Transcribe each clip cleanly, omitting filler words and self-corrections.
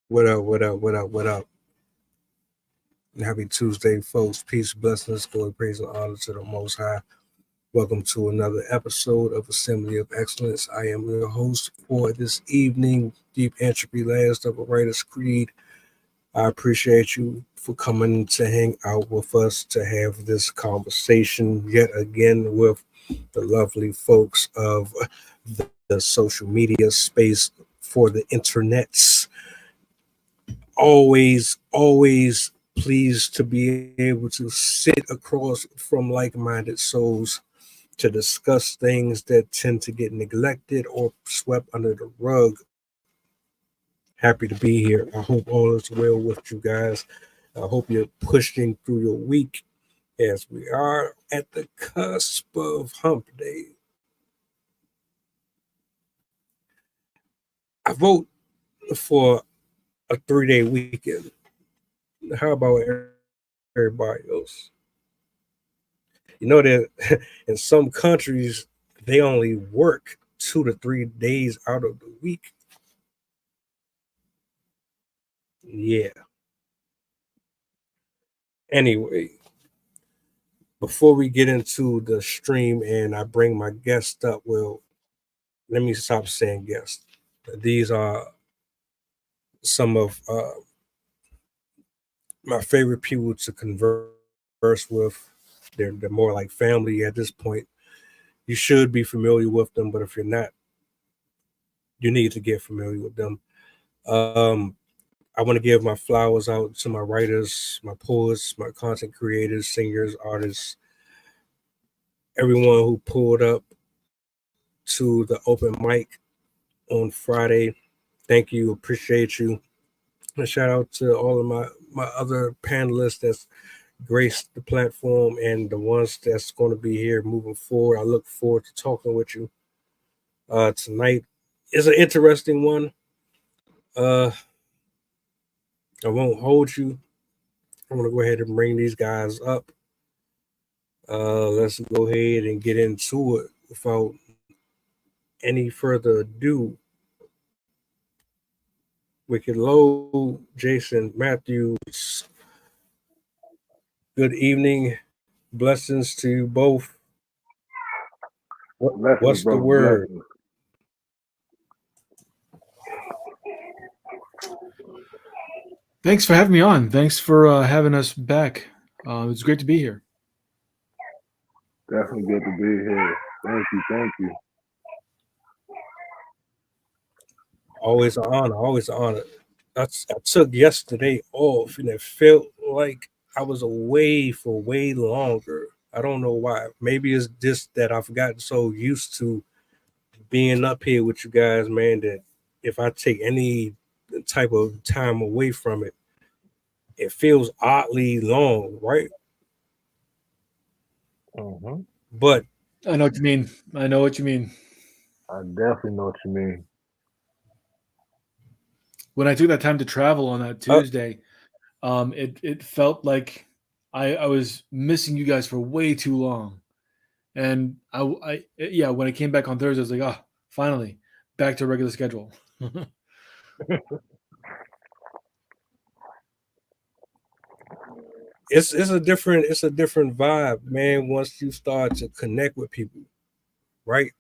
What up, what up, what up, what up? Happy Tuesday, folks. Peace, blessings, glory, praise, and honor to the Most High. Welcome to another episode of Assembly of Excellence. I am your host for this evening, Deep Entropy, Last of a Writer's Creed. I appreciate you for coming to hang out with us to have this conversation yet again with the lovely folks of the social media space for the internets. Always pleased to be able to sit across from like-minded souls to discuss things that tend to get neglected or swept under the rug. Happy to be here. I hope all is well with you guys. I hope you're pushing through your week as we are at the cusp of hump day. I vote for a 3-day weekend. How about everybody else? You know that in some countries they only work 2 to 3 days out of the week. Yeah. Anyway, before we get into the stream and I bring my guest up, well, let me stop saying guest. These are some of my favorite people to converse with. They're more like family at this point. You should be familiar with them, but if you're not, you need to get familiar with them. Um, I want to give my flowers out to my writers, my poets, my content creators, singers, artists, everyone who pulled up to the open mic on Friday. Thank you, appreciate you. And shout out to all of my other panelists that's graced the platform and the ones that's going to be here moving forward. I look forward to talking with you tonight. Is an interesting one. Uh, I won't hold you. I'm gonna go ahead and bring these guys up. Let's go ahead and get into it without any further ado. Wicked Low, Jason Matthews, good evening. Blessings to you both. Blessings, What's the brother. word? Blessings. Thanks for having me on. Thanks for having us back. It's great to be here. Definitely good to be here. Thank you. Thank you. Always an honor. Always an honor. I took yesterday off, and it felt like I was away for way longer. I don't know why. Maybe it's just that I've gotten so used to being up here with you guys, man, that if I take any type of time away from it, it feels oddly long, right? hmm But I know what you mean. I know what you mean. I definitely know what you mean. When I took that time to travel on that uh, Tuesday, it felt like I was missing you guys for way too long. And yeah, when I came back on Thursday, I was like, oh, finally, back to regular schedule. it's a different vibe, man. Once you start to connect with people, right,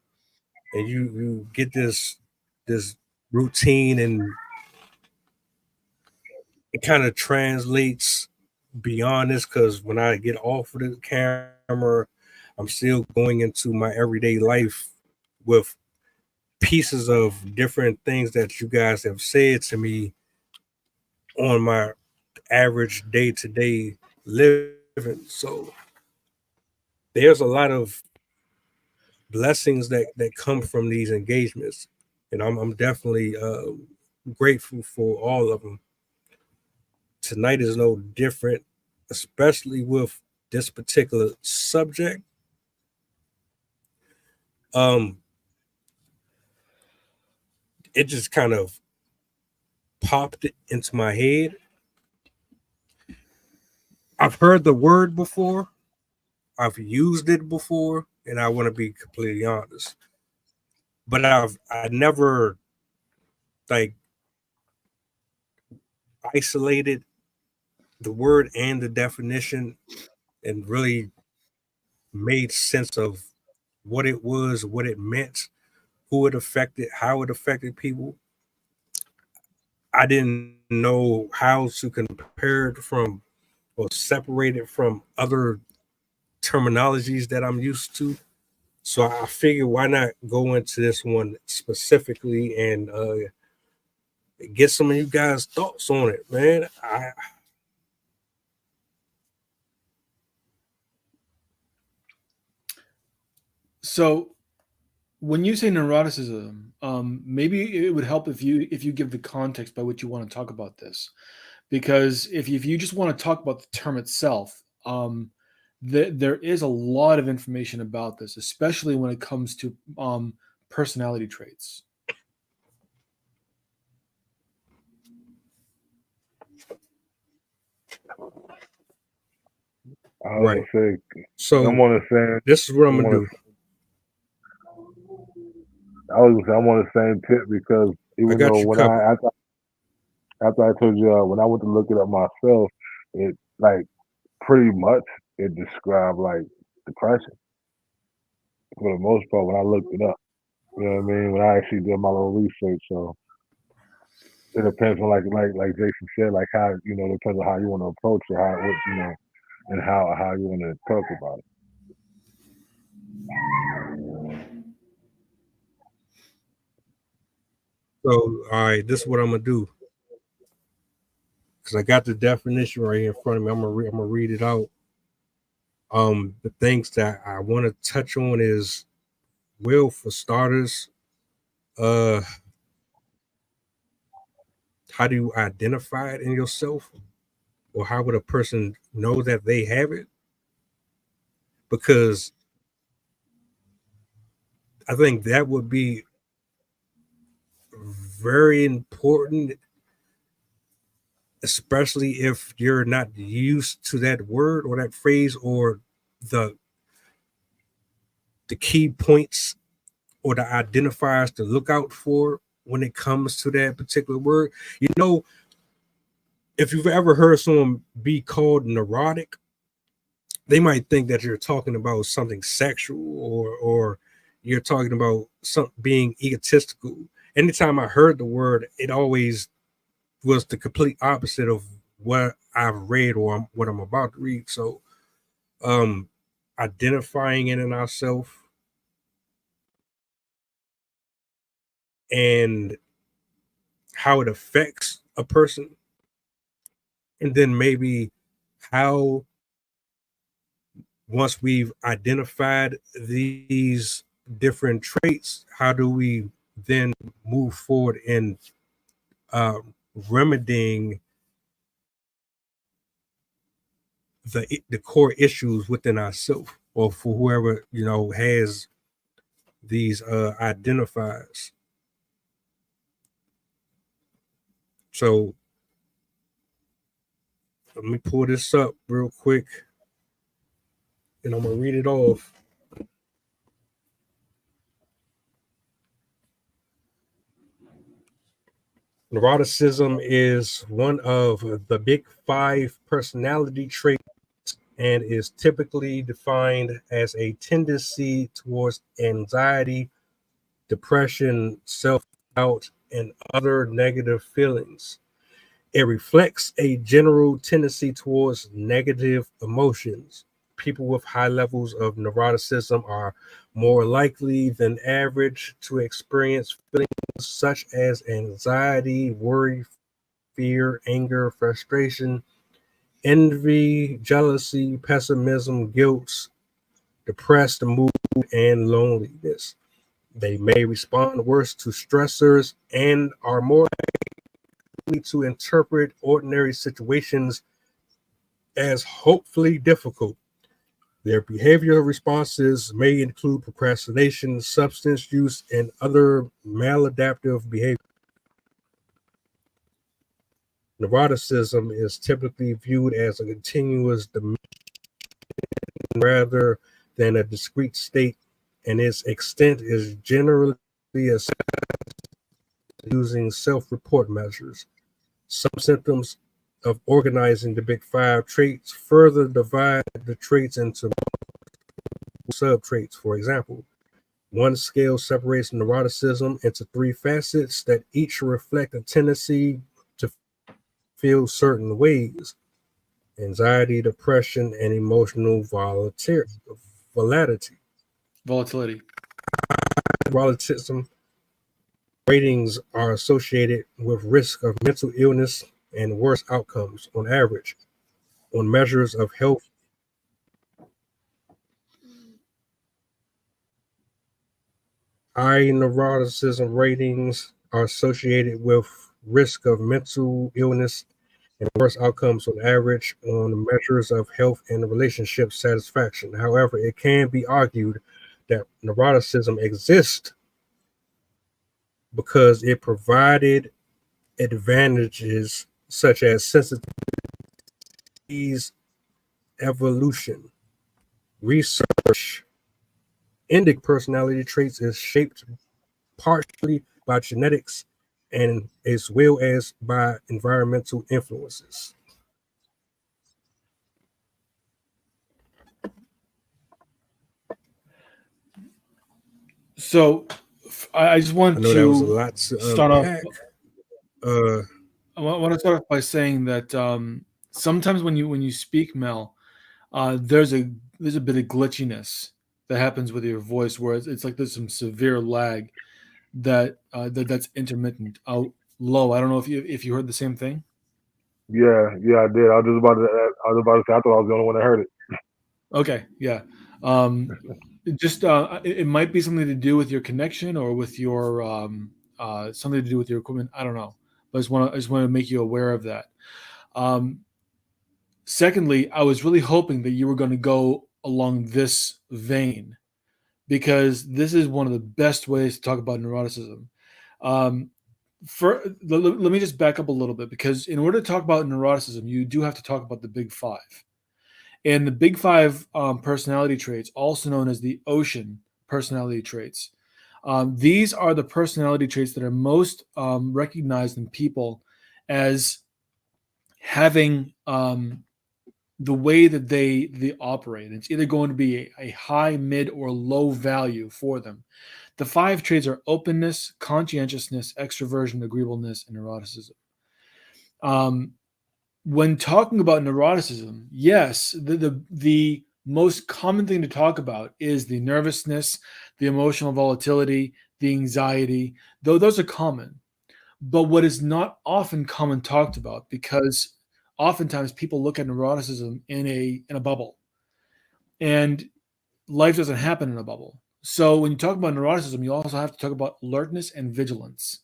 and you get this routine, and it kind of translates beyond this. Because when I get off of the camera, I'm still going into my everyday life with pieces of different things that you guys have said to me on my average day-to-day living. So there's a lot of blessings that come from these engagements, and I'm definitely grateful for all of them. Tonight is no different, especially with this particular subject. um it just kind of popped into my head. I've heard the word before, I've used it before, and I want to be completely honest, but I never like isolated the word and the definition and really made sense of what it was, what it meant, who it affected, how it affected people. I didn't know how to compare it from or separate it from other terminologies that I'm used to. So I figured why not go into this one specifically and get some of you guys' thoughts on it, man. So when you say neuroticism, maybe it would help if you give the context by which you want to talk about this, because if you just want to talk about the term itself, there is a lot of information about this, especially when it comes to personality traits. I Right. was gonna say, So I'm on the same. this is what I'm I'm gonna on do. I was gonna say I'm on the same tip because I even got though you when covered. after I told you when I went to look it up myself, it like pretty much it described like depression for the most part when I looked it up. You know what I mean? When I actually did my little research, so it depends on like Jason said, like how it depends on how you want to approach it, how what and how you want to talk about it. So all right, this is what I'm gonna do because I got the definition right here in front of me. I'm gonna read it out. The things that I want to touch on is will for starters. Uh, how do you identify it in yourself, or how would a person know that they have it? Because I think that would be very important, especially if you're not used to that word or that phrase or the the key points or the identifiers to look out for when it comes to that particular word. You know, if you've ever heard someone be called neurotic, they might think that you're talking about something sexual or you're talking about some being egotistical. Anytime I heard the word, it always was the complete opposite of what I've read or what I'm about to read. So um identifying it in ourselves and how it affects a person, and then maybe how once we've identified these different traits, how do we then move forward in uh, remedying the core issues within ourselves, or for whoever has these identifiers. So let me pull this up real quick, and I'm gonna read it off. Neuroticism is one of the big five personality traits and is typically defined as a tendency towards anxiety, depression, self doubt, and other negative feelings. It reflects a general tendency towards negative emotions. People with high levels of neuroticism are more likely than average to experience feelings such as anxiety, worry, fear, anger, frustration, envy, jealousy, pessimism, guilt, depressed mood, and loneliness. They may respond worse to stressors and are more likely to interpret ordinary situations as hopefully difficult. Their behavioral responses may include procrastination, substance use, and other maladaptive behavior. Neuroticism is typically viewed as a continuous dimension rather than a discrete state, and its extent is generally assessed using self-report measures. Some symptoms of organizing the big five traits further divide the traits into subtraits. For example, one scale separates neuroticism into three facets that each reflect a tendency to feel certain ways: anxiety, depression, and emotional volatility. Neuroticism ratings are associated with risk of mental illness and worse outcomes on average on measures of health. High neuroticism ratings are associated with risk of mental illness and worse outcomes on average on measures of health and relationship satisfaction. However, it can be argued that neuroticism exists because it provided advantages such as sensitivity's evolution. Research indic personality traits is shaped partially by genetics and as well as by environmental influences. So I just want I know that was a to lot to start off. unpack. I want to start off by saying that sometimes when you speak, Mel, there's a bit of glitchiness that happens with your voice, where it's like there's some severe lag that's intermittent. Low. I don't know if you heard the same thing. Yeah, I did. I was about to say I thought I was the only one that heard it. Okay, yeah. Just it might be something to do with your connection or with your something to do with your equipment. I don't know, but I just want to make you aware of that. Secondly, I was really hoping that you were going to go along this vein, because this is one of the best ways to talk about neuroticism. Let me just back up a little bit, because in order to talk about neuroticism, you do have to talk about the big five. And the big five personality traits, also known as the ocean personality traits, these are the personality traits that are most recognized in people as having the way that they operate. It's either going to be a high, mid, or low value for them. The five traits are openness, conscientiousness, extroversion, agreeableness, and neuroticism. When talking about neuroticism, yes, the most common thing to talk about is the nervousness, the emotional volatility, the anxiety, though those are common. But what is not often common talked about, because oftentimes people look at neuroticism in a bubble, and life doesn't happen in a bubble. So when you talk about neuroticism, you also have to talk about alertness and vigilance.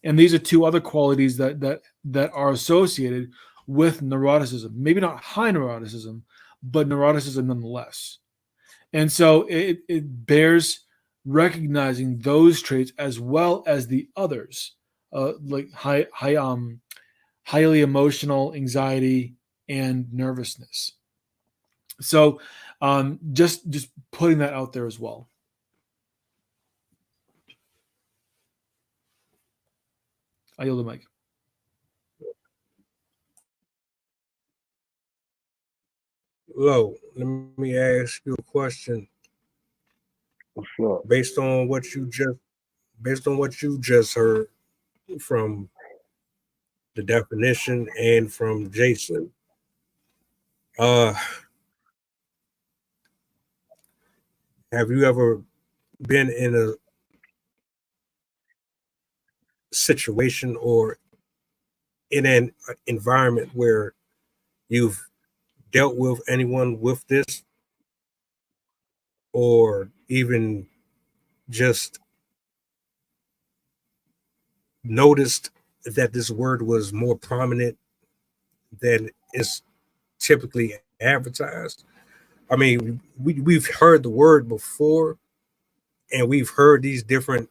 And these are two other qualities that are associated with neuroticism. Maybe not high neuroticism, but neuroticism nonetheless. And so it bears recognizing those traits as well as the others, like highly emotional, anxiety, and nervousness. So just putting that out there as well. I yield the mic. Lo, let me ask you a question. What's up? Based on what you just heard from the definition and from Jason, have you ever been in a situation or in an environment where you've dealt with anyone with this, or even just noticed that this word was more prominent than is typically advertised? I mean, we've heard the word before, and we've heard these different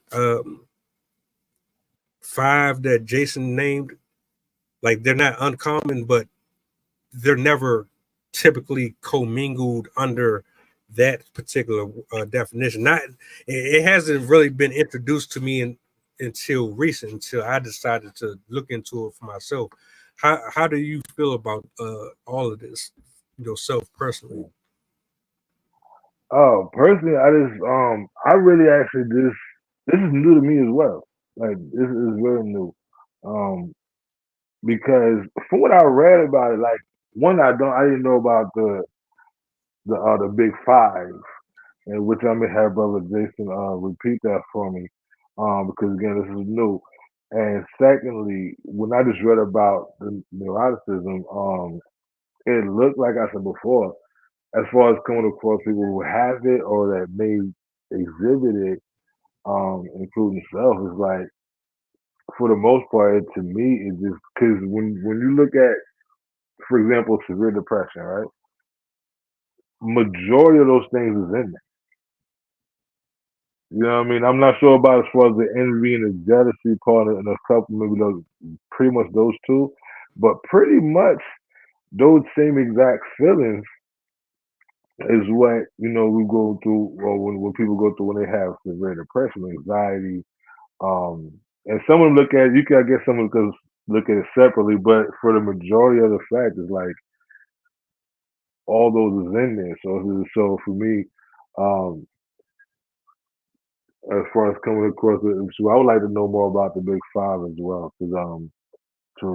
five that Jason named. Like, they're not uncommon, but they're never typically commingled under that particular definition. Not, it hasn't really been introduced to me until I decided to look into it for myself. How do you feel about all of this yourself personally? Oh, personally, I really actually this is new to me as well. Like this is very new, um, because from what I read about it, like one I didn't know about the big five, and which I'm gonna have brother Jason repeat that for me, because again this is new. And secondly, when I just read about the neuroticism, it looked like I said before, as far as coming across people who have it or that may exhibit it, including self, is like for the most part, to me, it just because when you look at, for example, severe depression, right? Majority of those things is in there. You know what I mean? I'm not sure about as far as the envy and the jealousy part, and a couple maybe those, pretty much those two, but pretty much those same exact feelings is what we go through, or when people go through when they have severe depression, anxiety. And some of them look at you can I guess some of them look at it separately, but for the majority of the fact, it's like all those is in there. So for me, um, as far as coming across it, so I would like to know more about the Big Five as well, because to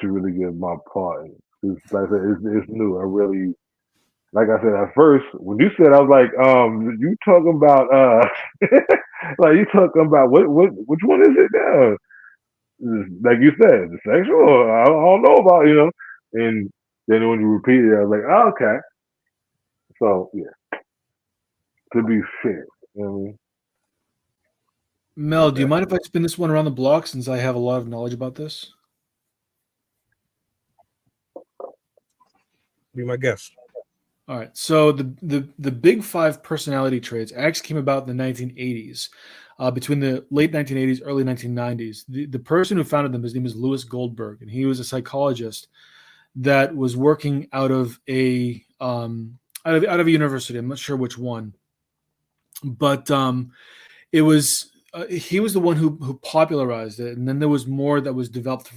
really give my part. Like I said, it's new. I really, like I said at first when you said, I was like, you talking about like you talking about which one is it now? Like you said, the sexual. I don't know about and then when you repeat it, I was like, oh, okay. So yeah, to be fair, you know what I mean? Mel, But do you mind if I spin this one around the block since I have a lot of knowledge about this? Be my guest. All right. So the big five personality traits actually came about in the 1980s, between the late 1980s, early 1990s. The person who founded them, his name is Louis Goldberg, and he was a psychologist that was working out of a university. I'm not sure which one, but it was he was the one who popularized it, and then there was more that was developed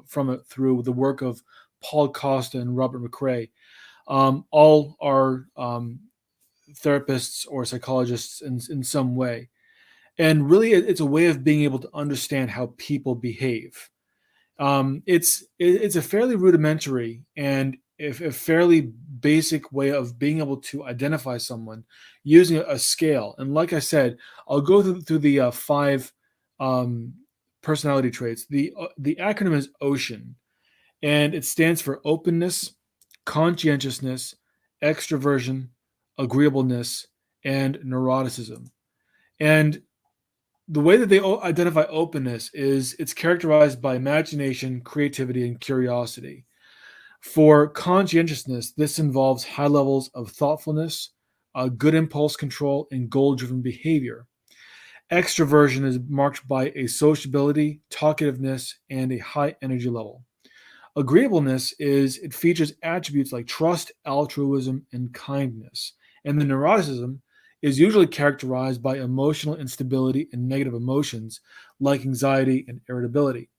from it through the work of Paul Costa and Robert McCrae. All are therapists or psychologists in some way. And really, it's a way of being able to understand how people behave. It's a fairly rudimentary and a fairly basic way of being able to identify someone using a scale. And like I said, I'll go through the five um, personality traits. The acronym is OCEAN, and it stands for openness, conscientiousness, extroversion, agreeableness, and neuroticism. And the way that they identify openness is it's characterized by imagination, creativity, and curiosity. For conscientiousness, this involves high levels of thoughtfulness, good impulse control, and goal driven behavior. Extroversion is marked by a sociability, talkativeness, and a high energy level. Agreeableness is it features attributes like trust, altruism, and kindness. And the neuroticism is usually characterized by emotional instability and negative emotions like anxiety and irritability.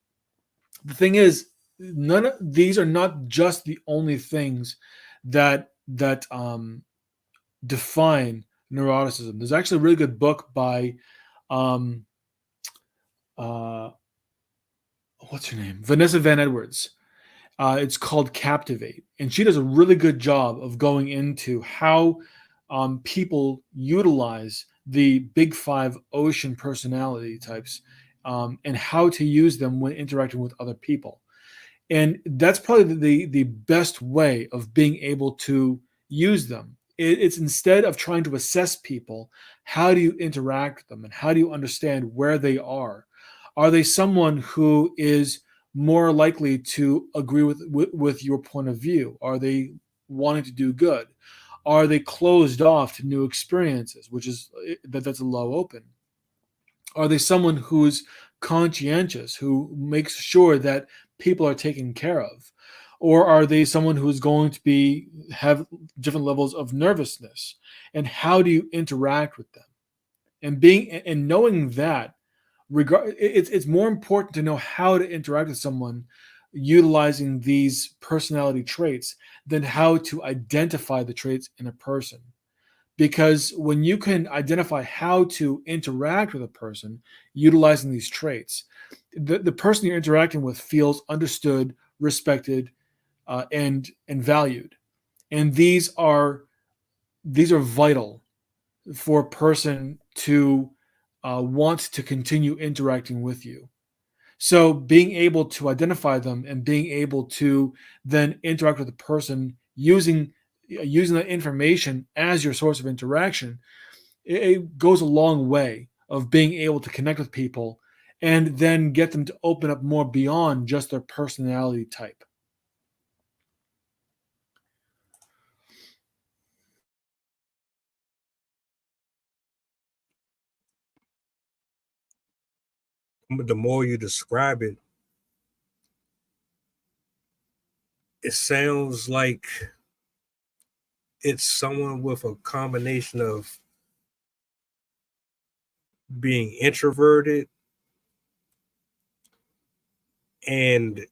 The thing is, none of these are not just the only things that define neuroticism. There's actually a really good book by um, uh, what's her name, Vanessa Van Edwards. It's called Captivate, and she does a really good job of going into how people utilize the big five ocean personality types, and how to use them when interacting with other people. And that's probably the best way of being able to use them. It's instead of trying to assess people, how do you interact with them and how do you understand where they are? Are they someone who is more likely to agree with your point of view? Are they wanting to do good? Are they closed off to new experiences, which is that's a low open? Are they someone who's conscientious, who makes sure that people are taken care of? Or are they someone who's going to have different levels of nervousness? And how do you interact with them? And knowing that, it's more important to know how to interact with someone utilizing these personality traits than how to identify the traits in a person. Because when you can identify how to interact with a person utilizing these traits, the person you're interacting with feels understood, respected, and valued. And these are vital for a person to want to continue interacting with you. So being able to identify them and being able to then interact with the person using that information as your source of interaction, it goes a long way of being able to connect with people and then get them to open up more beyond just their personality type. The more you describe it, it sounds like it's someone with a combination of being introverted and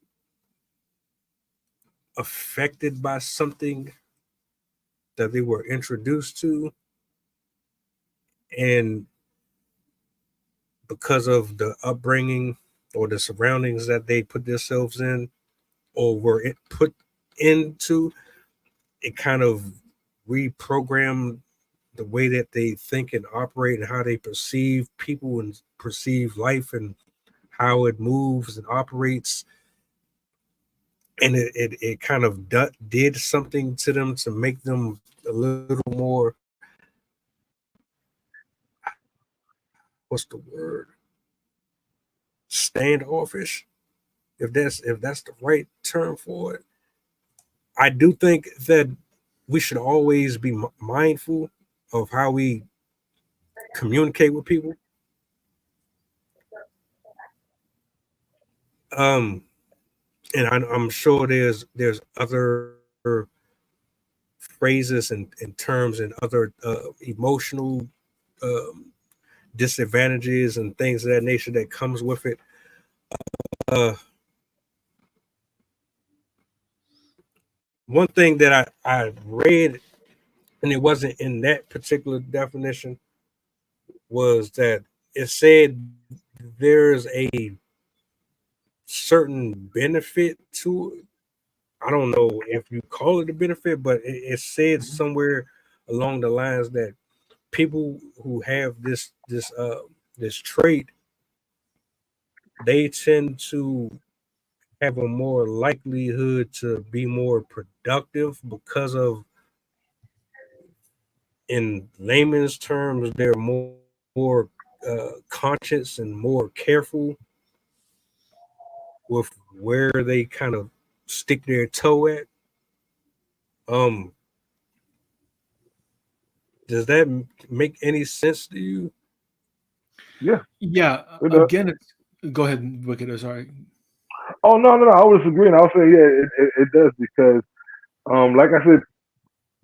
affected by something that they were introduced to, and because of the upbringing or the surroundings that they put themselves in or put into, it kind of reprogrammed the way that they think and operate and how they perceive people and perceive life and how it moves and operates. And it kind of did something to them to make them a little more, what's the word, standoffish, if that's the right term for it. I do think that we should always be mindful of how we communicate with people. Um, and I'm sure there's other phrases and terms and other emotional um, disadvantages and things of that nature that comes with it. Uh, One thing that I read, and it wasn't in that particular definition, was that it said there's a certain benefit to it. I don't know if you call it a benefit, but it said somewhere along the lines that people who have this trait, they tend to have a more likelihood to be more productive because of, in layman's terms, they're more conscious and more careful with where they kind of stick their toe at. Um, does that make any sense to you? Yeah, Yeah. it does. Again, go ahead, Wicked. Sorry. Oh no, I was agreeing. I was saying yeah, it does because like I said,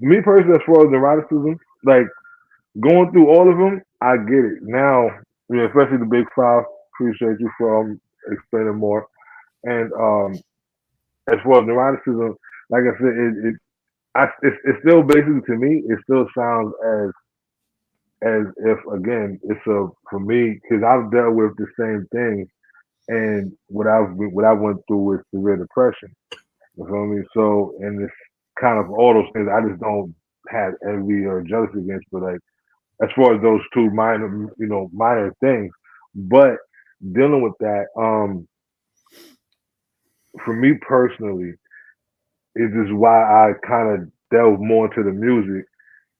me personally, as far as neuroticism, like going through all of them, I get it now. Especially the big five. Appreciate you for explaining more. And as far as neuroticism, like I said, it's still basically to me, it still sounds as if again, it's a for me because I've dealt with the same thing, and what I went through with severe depression. You feel me? So, and it's kind of all those things. I just don't have envy or jealousy against, but like as far as those two minor, minor things. But dealing with that, for me personally, is just why I kind of delved more into the music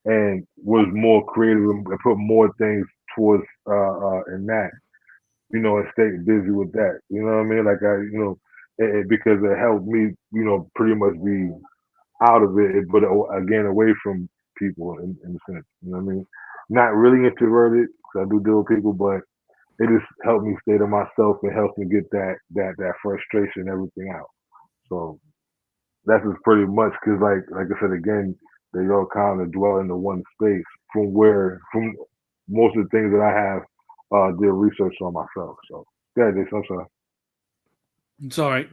and was more creative and put more things towards in that, and stay busy with that. You know what I mean? Like because it helped me, pretty much be out of it, but again, away from people in a sense. You know what I mean? Not really introverted, because I do deal with people, but it just helped me stay to myself and helped me get that frustration and everything out. So that's just pretty much because, like I said again, they all kind of dwell in the one space from most of the things that I have did research on myself. So yeah, Jason, I'm sorry. It's all right.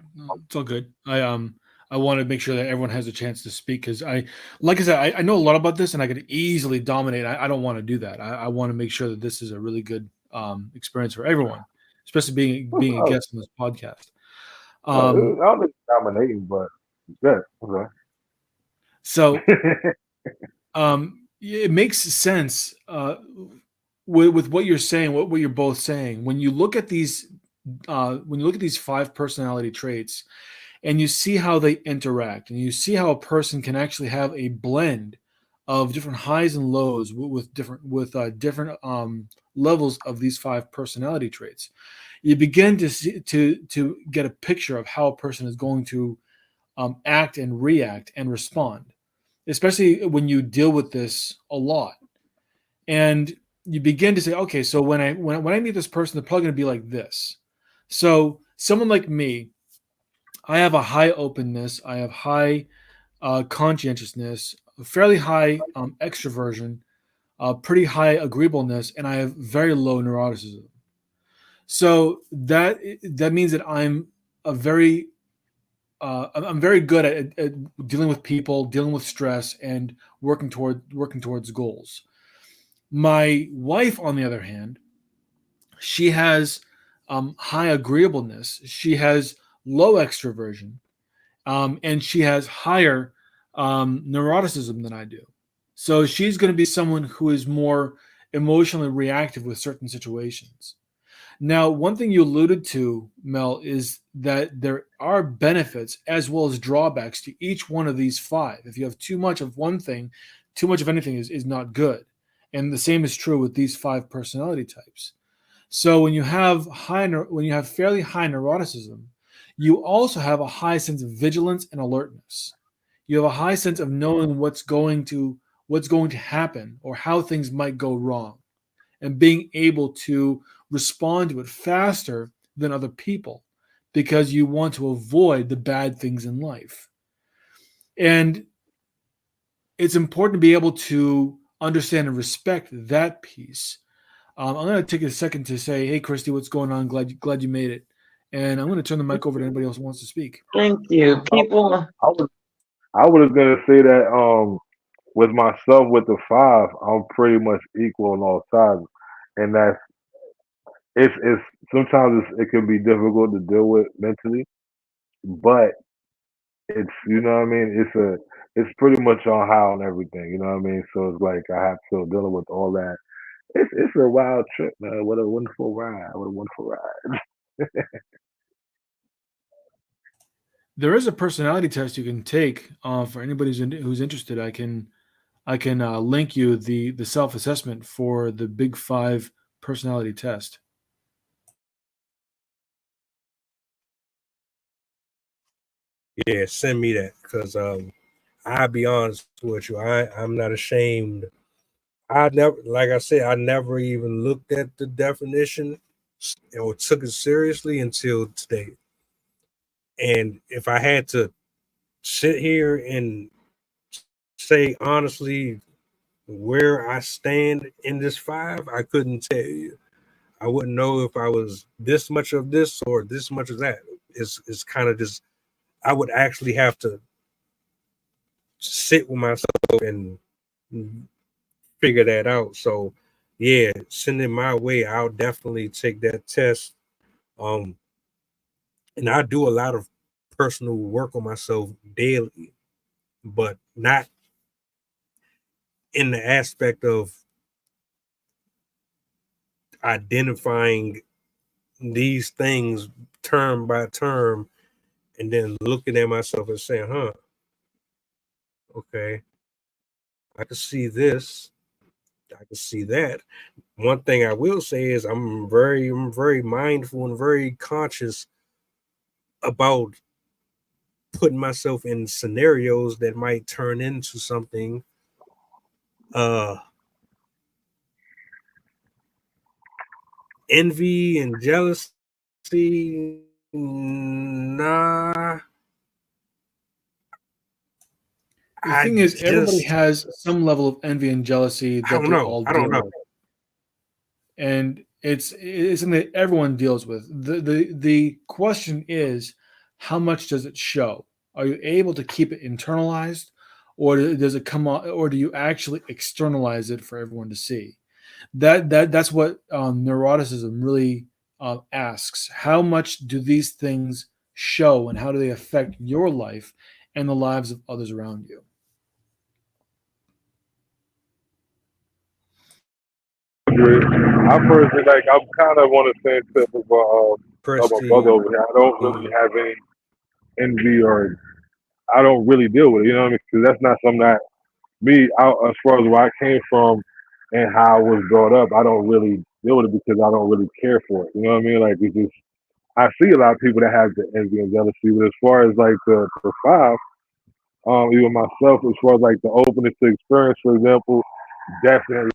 It's all good. I want to make sure that everyone has a chance to speak because like I said, I know a lot about this and I could easily dominate. I don't want to do that. I want to make sure that this is a really good experience for everyone, especially being a Oh, guest on this podcast. I Um, don't think it's dominating, but yeah, okay. so it makes sense with what you're saying, what you're both saying. When you look at these five personality traits and you see how they interact and you see how a person can actually have a blend of different highs and lows with different levels of these five personality traits, you begin to see to get a picture of how a person is going to act and react and respond, especially when you deal with this a lot. And you begin to say, okay, so when I meet this person, they're probably going to be like this. So someone like me, I have a high openness, I have high conscientiousness, fairly high extroversion, pretty high agreeableness, and I have very low neuroticism. So that means that I'm very good at dealing with people, dealing with stress, and working towards goals. My wife, on the other hand, she has high agreeableness. She has low extroversion, and she has higher neuroticism than I do. So she's going to be someone who is more emotionally reactive with certain situations. Now, one thing you alluded to, Mel, is that there are benefits as well as drawbacks to each one of these five. If you have too much of one thing, too much of anything is not good. And the same is true with these five personality types. So when you have fairly high neuroticism, you also have a high sense of vigilance and alertness. You have a high sense of knowing what's going to happen or how things might go wrong and being able to respond to it faster than other people because you want to avoid the bad things in life. And it's important to be able to understand and respect that piece. I'm going to take a second to say, hey, Christy, what's going on? Glad you made it. And I'm going to turn the mic over to anybody else who wants to speak. Thank you. People, I was gonna say that with myself with the five, I'm pretty much equal on all sides, and that's it's sometimes it can be difficult to deal with mentally, but it's you know what I mean. It's pretty much on how and everything. You know what I mean. So it's like I have to deal with all that. It's a wild trip, man. What a wonderful ride. What a wonderful ride. There is a personality test you can take for anybody who's interested. I can link you the self assessment for the Big Five personality test. Yeah, send me that because I'll be honest with you. I'm not ashamed. I never, like I said, I never even looked at the definition or took it seriously until today. And if I had to sit here and say honestly where I stand in this five, I couldn't tell you. I wouldn't know if I was this much of this or this much of that. It's kind of just I would actually have to sit with myself and figure that out. So yeah, send it my way. I'll definitely take that test. Um, and I do a lot of personal work on myself daily, but not in the aspect of identifying these things term by term and then looking at myself and saying, huh, okay, I can see this, I can see that. One thing I will say is I'm very mindful and very conscious about putting myself in scenarios that might turn into something uh envy and jealousy. Nah, The I thing is, everybody just has some level of envy and jealousy I that don't they know. all I don't deal know. with. and it's something that everyone deals with. The question is, how much does it show? Are you able to keep it internalized, or does it come on, or do you actually externalize it for everyone to see? That's what neuroticism really asks. How much do these things show, and how do they affect your life and the lives of others around you? I personally like. I'm kind of on the same tip of my brother Christy, over here. I don't really have any envy, or I don't really deal with it. You know what I mean? Because that's not something that as far as where I came from and how I was brought up, I don't really deal with it because I don't really care for it. You know what I mean? Like it's just I see a lot of people that have the envy and jealousy, but as far as like the five, even myself, as far as like the openness to experience, for example, definitely.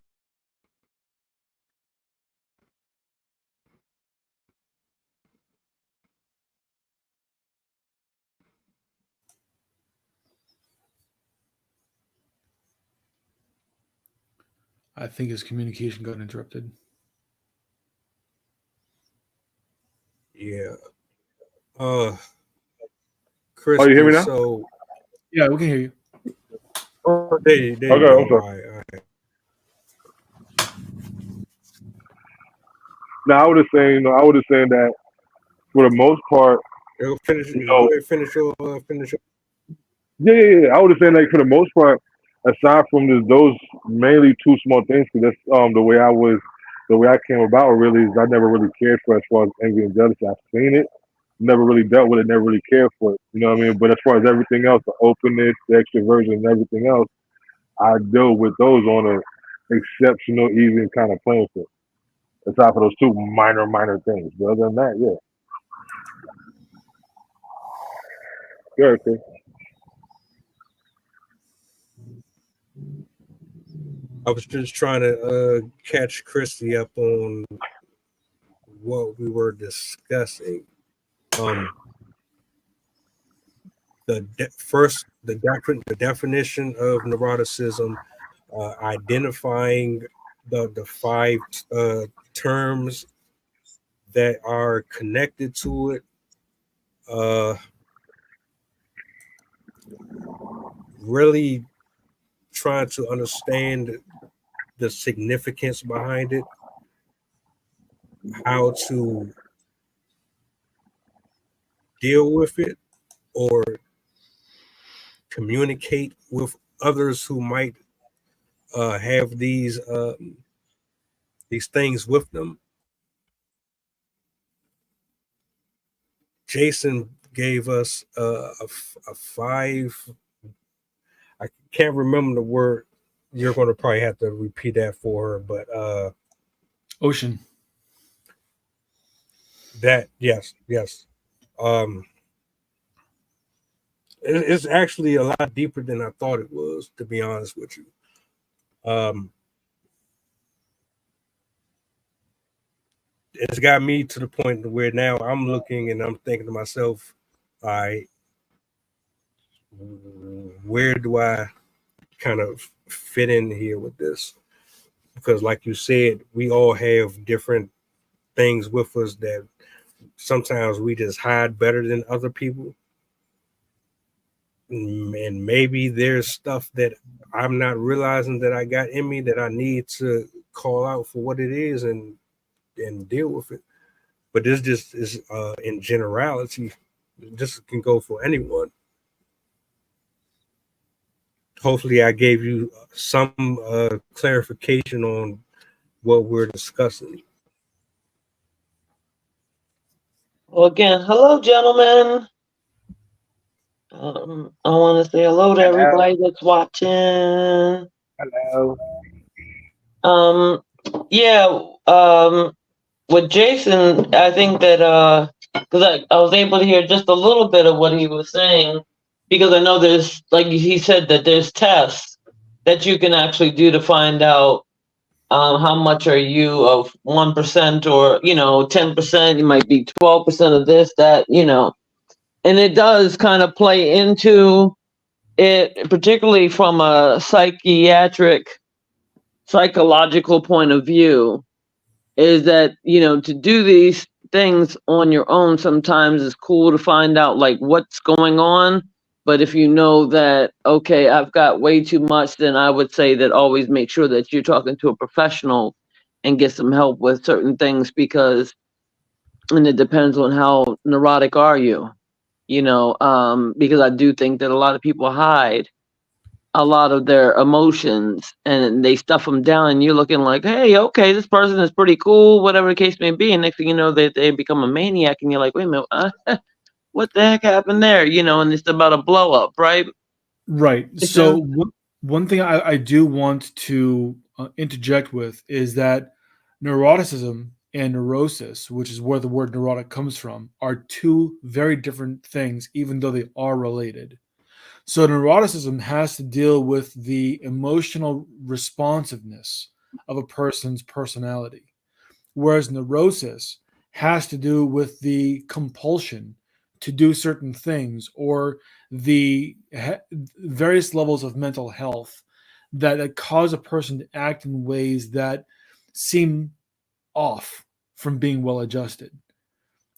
I think his communication got interrupted. yeah. Oh, you hear Christy, me now? so Yeah, we can hear you. there you Okay, go. okay. All right. Now I was just saying that for the most part, Go finish. you Go know, ahead, finish your. yeah. I was just saying like for the most part, aside from those mainly two small things, because that's the way I came about really is I never really cared for as far as envy and jealousy. I've seen it, never really dealt with it, never really cared for it. You know what I mean? But as far as everything else, the openness, the extroversion, and everything else, I deal with those on a exceptional, even kind of playing field. Aside for those two minor things, but other than that, yeah. Yeah, okay. I was just trying to catch Christy up on what we were discussing. Um, the definition of neuroticism, identifying the five terms that are connected to it, uh, really trying to understand the significance behind it, how to deal with it, or communicate with others who might have these things with them. Jason gave us a five. I can't remember the word. You're going to probably have to repeat that for her, but Ocean. that yes. Um, it's actually a lot deeper than I thought it was, to be honest with you. Um, it's got me to the point where now I'm looking and I'm thinking to myself, all right, where do I kind of fit in here with this? Because like you said, we all have different things with us that sometimes we just hide better than other people. And maybe there's stuff that I'm not realizing that I got in me that I need to call out for what it is and deal with it. But this just is in generality. This can go for anyone. Hopefully, I gave you some clarification on what we're discussing. Well, again, hello, gentlemen. I want to say hello to everybody that's watching. Hello. Yeah. With Jason, I think that because I was able to hear just a little bit of what he was saying, because I know there's, like he said, that there's tests that you can actually do to find out how much are you of 1% or 10%. You might be 12% of this, that, and it does kind of play into it, particularly from a psychological point of view. is that, to do these things on your own sometimes is cool to find out like what's going on. But if you know that, okay, I've got way too much, then I would say that always make sure that you're talking to a professional and get some help with certain things, and it depends on how neurotic are you, because I do think that a lot of people hide a lot of their emotions and they stuff them down, and you're looking like, hey, okay, this person is pretty cool, whatever the case may be, and next thing you know, they become a maniac, and you're like, wait a minute, what the heck happened there, and it's about a blow up, right? Right. It's So one thing I do want to interject with is that neuroticism and neurosis, which is where the word neurotic comes from, are two very different things, even though they are related. So neuroticism has to deal with the emotional responsiveness of a person's personality, whereas neurosis has to do with the compulsion to do certain things, or the various levels of mental health that cause a person to act in ways that seem off from being well adjusted.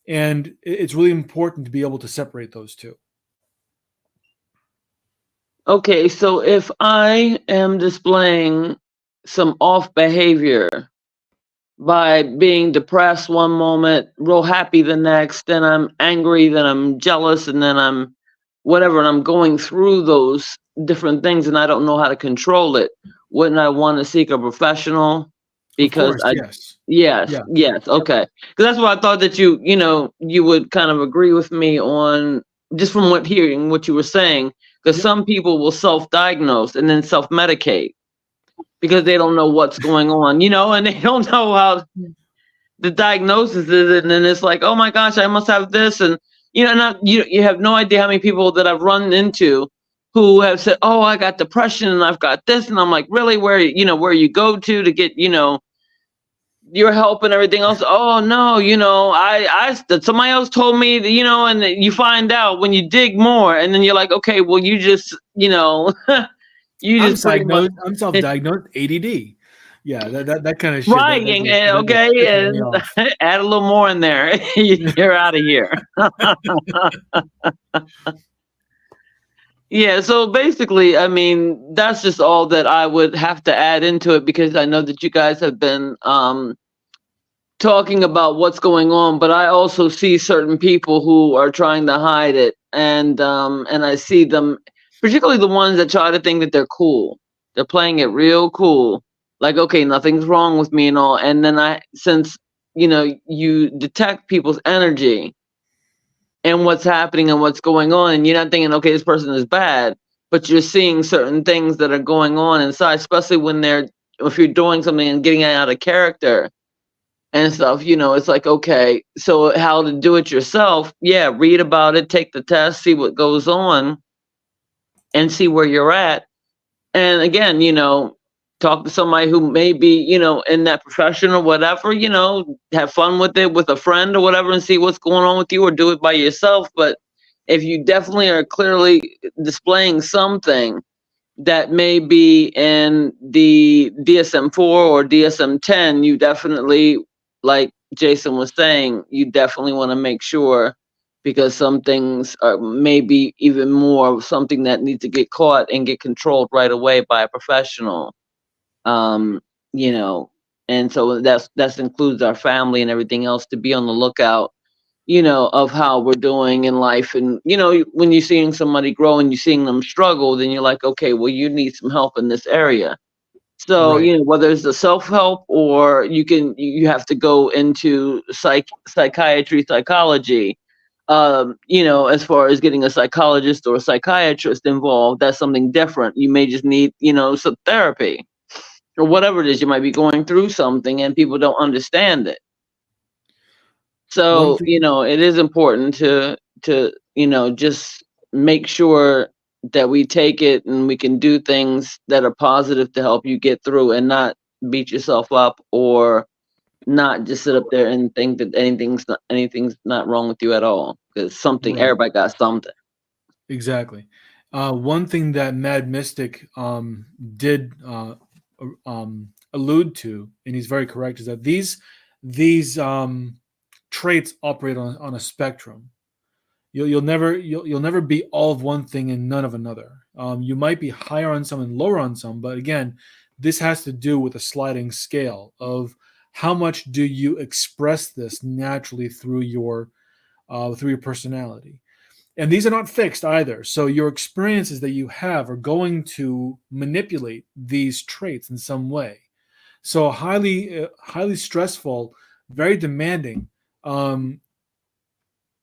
And it's really important to be able to separate those two. Okay, so if I am displaying some off behavior by being depressed one moment, real happy the next, then I'm angry, then I'm jealous, and then I'm whatever, and I'm going through those different things and I don't know how to control it, wouldn't I want to seek a professional? Of Because course, I, yes. yes, Yeah. yes, okay. Because that's why I thought that you would kind of agree with me on, just from hearing what you were saying, because Yep. some people will self-diagnose and then self-medicate because they don't know what's going on, and they don't know how the diagnosis is, and then it's like, oh my gosh, I must have this, and you have no idea how many people that I've run into who have said, oh, I got depression and I've got this, and I'm like, really, where you go to get your help and everything else? Oh no, somebody else told me that, and you find out when you dig more, and then you're like, okay, well, you just you I'm just pretty much self-diagnosed ADD. Yeah, that kind of shit. right, and That just okay, pisses me and off. add a little more in there. You're out of here. Yeah, so basically, I mean, that's just all that I would have to add into it, because I know that you guys have been talking about what's going on, but I also see certain people who are trying to hide it, and I see them, particularly the ones that try to think that they're cool. They're playing it real cool, like, okay, nothing's wrong with me and all. And then since you detect people's energy and what's happening and what's going on, and you're not thinking, okay, this person is bad, but you're seeing certain things that are going on inside, especially if you're doing something and getting out of character and stuff, it's like, okay, so how to do it yourself? Yeah, read about it, take the test, see what goes on, and see where you're at. And again, talk to somebody who may be, in that profession or whatever, have fun with it with a friend or whatever, and see what's going on with you, or do it by yourself. But if you definitely are clearly displaying something that may be in the DSM-4 or DSM-10, you definitely, like Jason was saying, you definitely want to make sure, because some things are maybe even more something that needs to get caught and get controlled right away by a professional. Um, you know, and so that includes our family and everything else, to be on the lookout, of how we're doing in life. And, when you're seeing somebody grow and you're seeing them struggle, then you're like, okay, well, you need some help in this area. So, Right. whether it's the self-help, or you have to go into psychiatry, psychology, as far as getting a psychologist or a psychiatrist involved, that's something different. You may just need, some therapy or whatever it is. You might be going through something and people don't understand it. One So, thing, it is important to just make sure that we take it and we can do things that are positive to help you get through, and not beat yourself up, or not just sit up there and think that anything's not wrong with you at all, because right. everybody got something. Exactly. One thing that Mad Mystic did allude to, and he's very correct, is that these these traits operate on a spectrum. You'll never be all of one thing and none of another. You might be higher on some and lower on some, but again, this has to do with a sliding scale of how much do you express this naturally through your personality. And these are not fixed either. So your experiences that you have are going to manipulate these traits in some way. So highly stressful, very demanding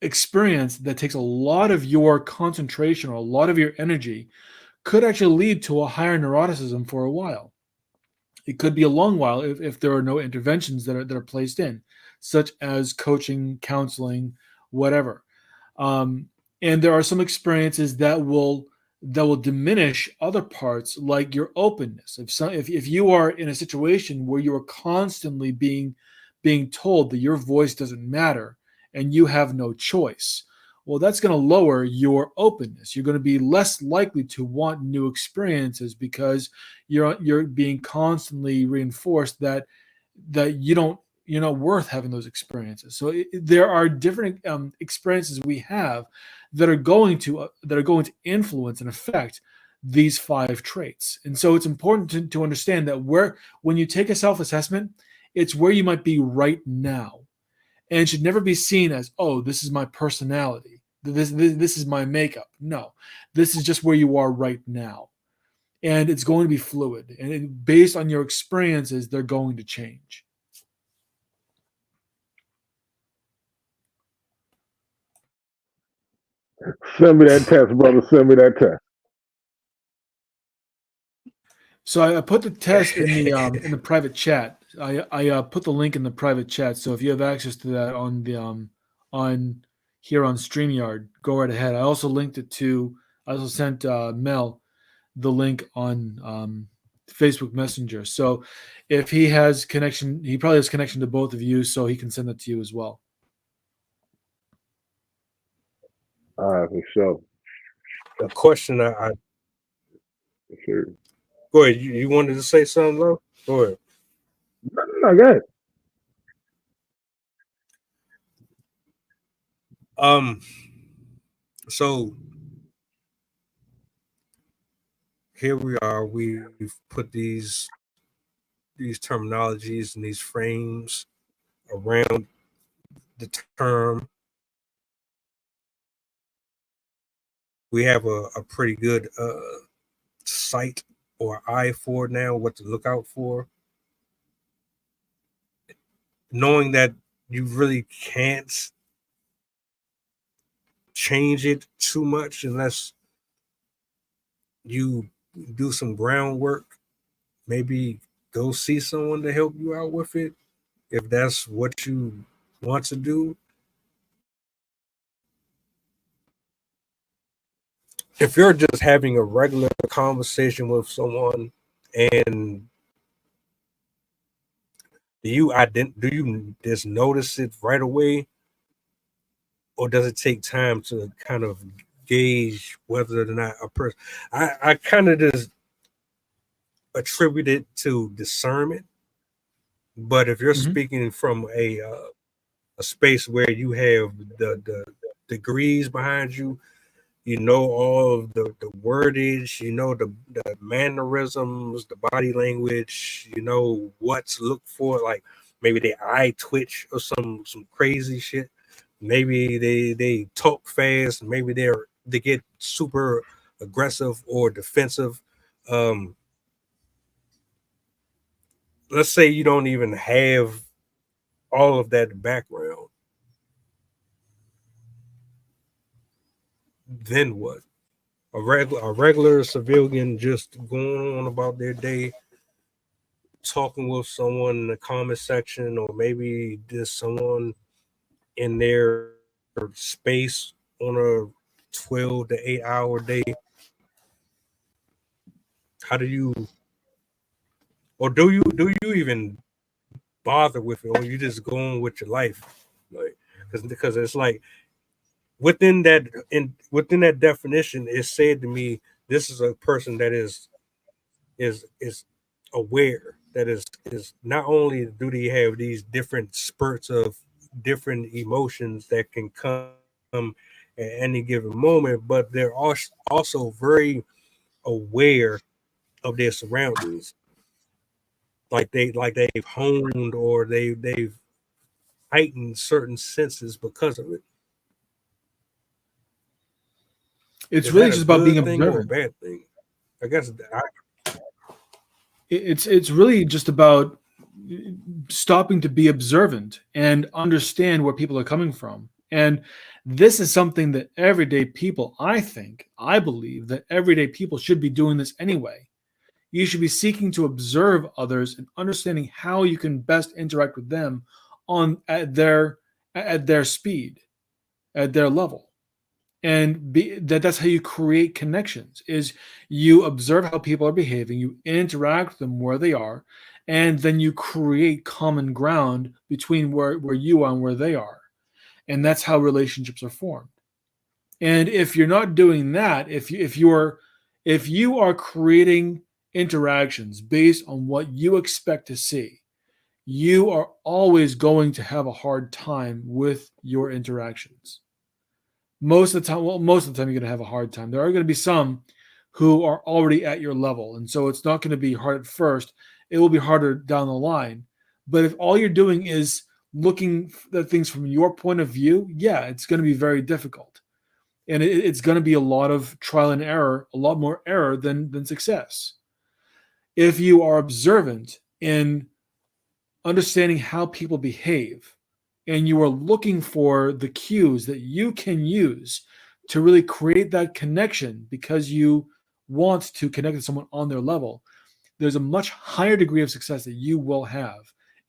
experience that takes a lot of your concentration or a lot of your energy could actually lead to a higher neuroticism for a while. It could be a long while if there are no interventions that are placed in, such as coaching, counseling, whatever. And there are some experiences that will diminish other parts, like your openness. If you are in a situation where you are constantly being told that your voice doesn't matter and you have no choice, well, that's going to lower your openness. You're going to be less likely to want new experiences because you're being constantly reinforced that you're not worth having those experiences. So there are different experiences we have that are going to influence and affect these 5 traits. And so it's important to understand that when you take a self-assessment, it's where you might be right now. And it should never be seen as, oh, this is my personality. This is my makeup. No, this is just where you are right now. And it's going to be fluid. And based on your experiences, they're going to change. Send me that test, brother. Send me that test. So I put the test in the private chat. I put the link in the private chat. So if you have access to that on the on here on StreamYard, go right ahead. I also linked it to. I also sent Mel the link on Facebook Messenger. So if he has connection, he probably has connection to both of you, so he can send that to you as well. All right, for sure. A question I Sure. go ahead. You wanted to say something, though? Go ahead. No, go ahead. So here we are. We've put these terminologies and these frames around the term. We have a pretty good sight or eye for now, what to look out for. Knowing that you really can't change it too much unless you do some groundwork, maybe go see someone to help you out with it if that's what you want to do. If you're just having a regular conversation with someone and do you just notice it right away, or does it take time to kind of gauge whether or not a person? I kind of just attribute it to discernment. But if you're speaking from a space where you have the degrees behind you, you know all of the wordage, you know the mannerisms, the body language, you know what to look for, like maybe they eye twitch or some crazy shit. Maybe they talk fast, maybe they get super aggressive or defensive. Let's say you don't even have all of that background. Then what? A regular civilian just going on about their day, talking with someone in the comment section, or maybe just someone in their space on a 12 to 8 hour day. How do you, or do you even bother with it, or you just going with your life? Like, because it's like within that definition, it said to me, this is a person that is aware. that is not only do they have these different spurts of different emotions that can come at any given moment, but they're also very aware of their surroundings. They've honed or they've heightened certain senses because of it. It's Is really that a just about being good thing or a observant. bad thing? I guess It's really just about stopping to be observant and understand where people are coming from. And this is something that everyday people, I believe that everyday people should be doing this anyway. You should be seeking to observe others and understanding how you can best interact with them at their speed, at their level. And that's how you create connections, is you observe how people are behaving, you interact with them where they are, and then you create common ground between where you are and where they are. And that's how relationships are formed. And if you're not doing that, if you are creating interactions based on what you expect to see, you are always going to have a hard time with your interactions. Most of the time you're going to have a hard time. There are going to be some who are already at your level, and so it's not going to be hard at first. It will be harder down the line. But if all you're doing is looking at things from your point of view, yeah, it's going to be very difficult. And it's going to be a lot of trial and error, a lot more error than success. If you are observant in understanding how people behave, and you are looking for the cues that you can use to really create that connection because you want to connect with someone on their level, there's a much higher degree of success that you will have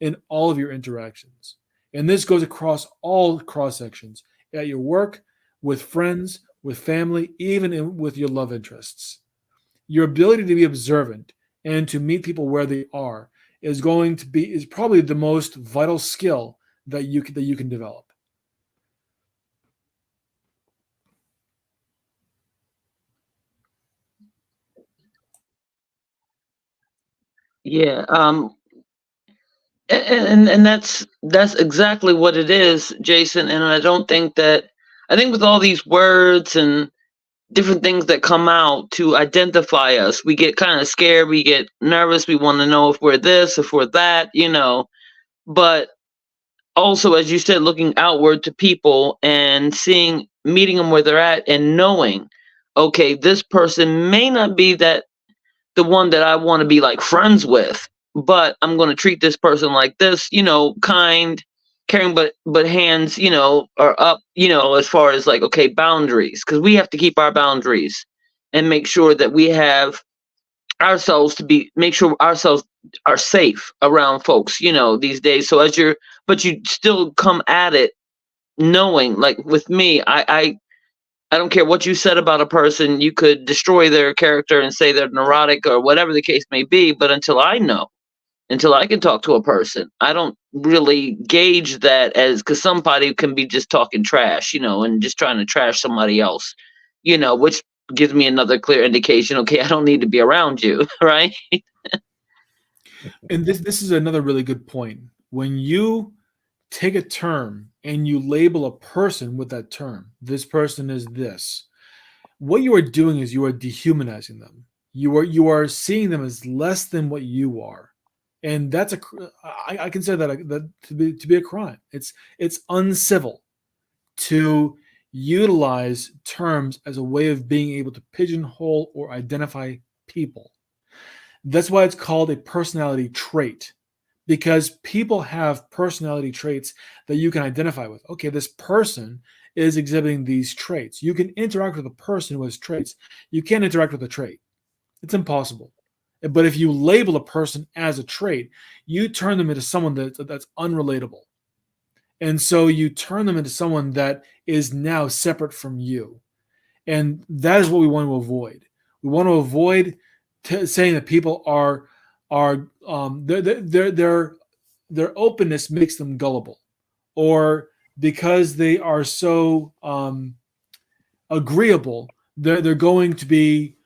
in all of your interactions. And this goes across all cross sections, at your work, with friends, with family, even with your love interests. Your ability to be observant and to meet people where they are is probably the most vital skill that you can develop. Yeah. And that's exactly what it is, Jason. And I think with all these words and different things that come out to identify us, we get kind of scared, we get nervous, we want to know if we're this, if we're that, but also, as you said, looking outward to people and meeting them where they're at and knowing, okay, this person may not be the one that I want to be like friends with, but I'm going to treat this person like this, kind, caring, but hands, are up, as far as like, okay, boundaries, because we have to keep our boundaries and make sure that we have make sure ourselves are safe around folks, these days. So but you still come at it knowing, like with me, I don't care what you said about a person. You could destroy their character and say they're neurotic or whatever the case may be. But until I can talk to a person, I don't really gauge that because somebody can be just talking trash, and just trying to trash somebody else, which gives me another clear indication. Okay, I don't need to be around you, right? And this is another really good point. When you take a term and you label a person with that term, this person is this, what you are doing is you are dehumanizing them. You are seeing them as less than what you are, and I consider that to be a crime. It's uncivil to utilize terms as a way of being able to pigeonhole or identify people. That's why it's called a personality trait, because people have personality traits that you can identify with. Okay, this person is exhibiting these traits. You can interact with a person who has traits. You can't interact with a trait. It's impossible. But if you label a person as a trait, you turn them into someone that's unrelatable. And so you turn them into someone that is now separate from you. And that is what we want to avoid. We want to avoid saying that people are their openness makes them gullible, or because they are so agreeable, they're going to be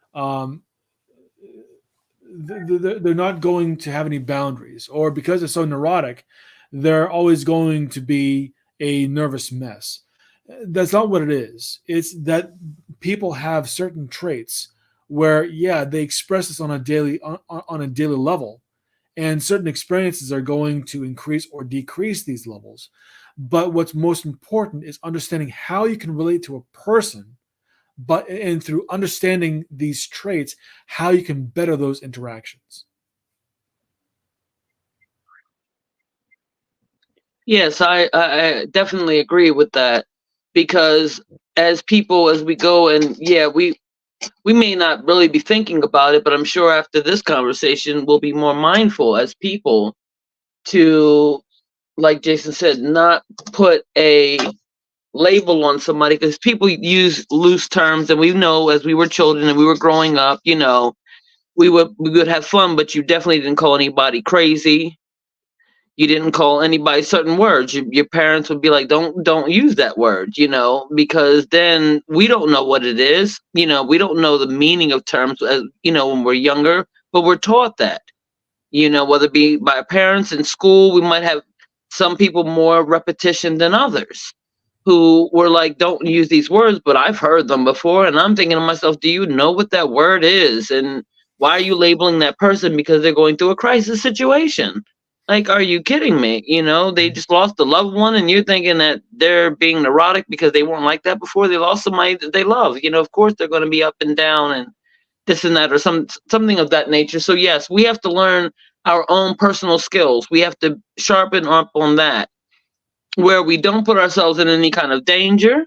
they're not going to have any boundaries, or because they're so neurotic, they're always going to be a nervous mess. That's not what it is. It's that people have certain traits where, yeah, they express this on a daily level, and certain experiences are going to increase or decrease these levels. But what's most important is understanding how you can relate to a person, and through understanding these traits, how you can better those interactions. Yes, I definitely agree with that, because as people, as we go, and yeah, we may not really be thinking about it, but I'm sure after this conversation we'll be more mindful as people to, like Jason said, not put a label on somebody, because people use loose terms, and we know as we were children and we were growing up, we would have fun, but you definitely didn't call anybody crazy. You didn't call anybody certain words. Your parents would be like, don't use that word, because then we don't know what it is. We don't know the meaning of terms, as when we're younger, but we're taught that, whether it be by parents in school. We might have some people more repetition than others who were like, don't use these words, but I've heard them before. And I'm thinking to myself, do you know what that word is? And why are you labeling that person because they're going through a crisis situation? Like, are you kidding me? They just lost a loved one, and you're thinking that they're being neurotic because they weren't like that before. They lost somebody that they love. Of course they're going to be up and down and this and that, or something of that nature. So yes, we have to learn our own personal skills. We have to sharpen up on that, where we don't put ourselves in any kind of danger.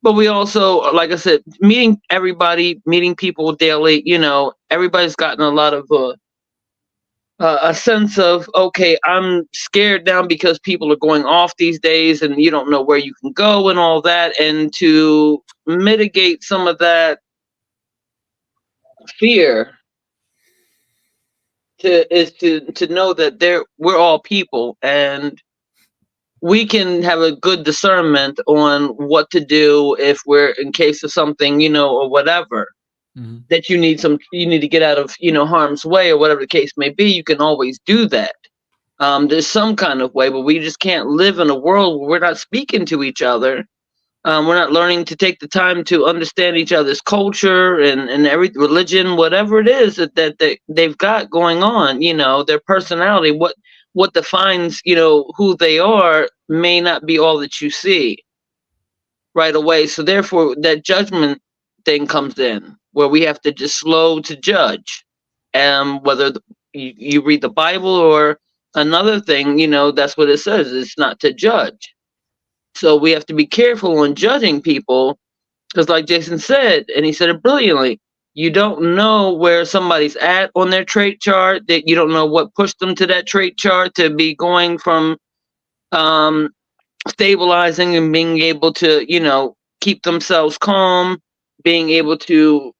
But we also, like I said, meeting people daily, everybody's gotten a lot of a sense of, okay, I'm scared now because people are going off these days and you don't know where you can go and all that. And to mitigate some of that fear, to know that we're all people, and we can have a good discernment on what to do if we're in case of something, or whatever, that you need to get out of, harm's way, or whatever the case may be. You can always do that. There's some kind of way, but we just can't live in a world where we're not speaking to each other. We're not learning to take the time to understand each other's culture and every religion, whatever it is that they've got going on, their personality, what defines, who they are, may not be all that you see right away. So therefore that judgment thing comes in, where we have to just slow to judge. Whether you read the Bible or another thing, that's what it says. It's not to judge. So we have to be careful on judging people, because like Jason said, and he said it brilliantly, you don't know where somebody's at on their trait chart, that you don't know what pushed them to that trait chart to be going from stabilizing and being able to, keep themselves calm, being able to,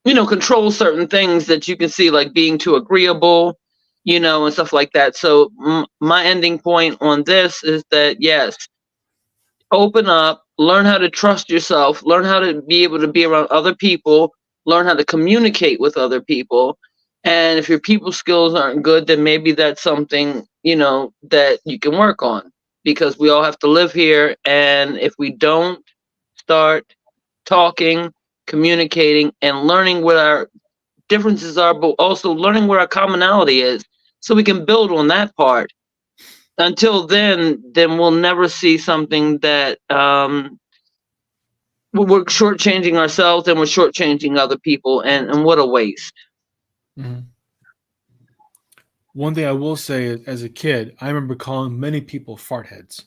control certain things that you can see, like being too agreeable, and stuff like that. So my ending point on this is that, yes, open up, learn how to trust yourself, learn how to be able to be around other people, learn how to communicate with other people. And if your people skills aren't good, then maybe that's something, that you can work on, because we all have to live here. And if we don't start talking, communicating, and learning what our differences are, but also learning where our commonality is, so we can build on that part. Until then we'll never see something that we're shortchanging ourselves, and we're shortchanging other people, and what a waste. One thing I will say is, as a kid, I remember calling many people fart heads.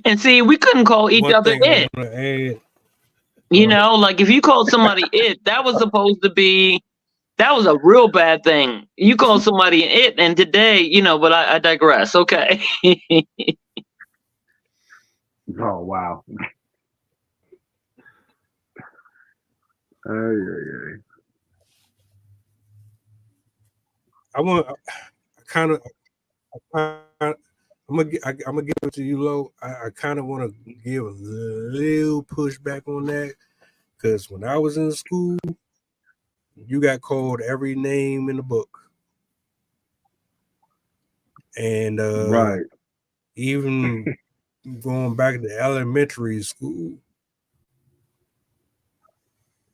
And see, we couldn't call each One other thing I it. want to add, Like if you called somebody it, that was supposed to be, that was a real bad thing. You call somebody it, and today, but I digress. Okay. Oh wow. Ay. I want kind of I'm I'm gonna give it to you, Lo. I kind of want to give a little pushback on that because when I was in school, you got called every name in the book, and Right. even going back to elementary school,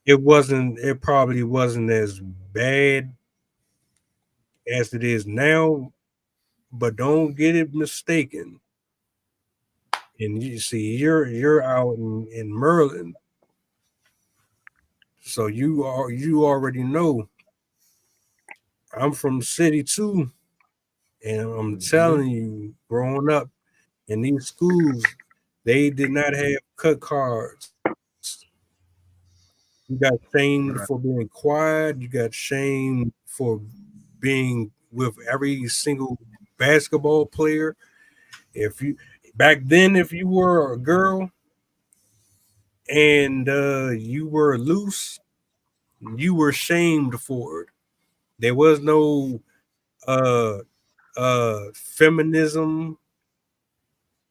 it probably wasn't as bad as it is now, but don't get it mistaken. And you see, you're out in Maryland, so you already know I'm from the city too, and I'm telling you, growing up in these schools, they did not have cut cards. You got shamed Right. for being quiet. You got shamed for being with every single basketball player. If you back then, if you were a girl and you were loose, you were shamed for it. There was no uh feminism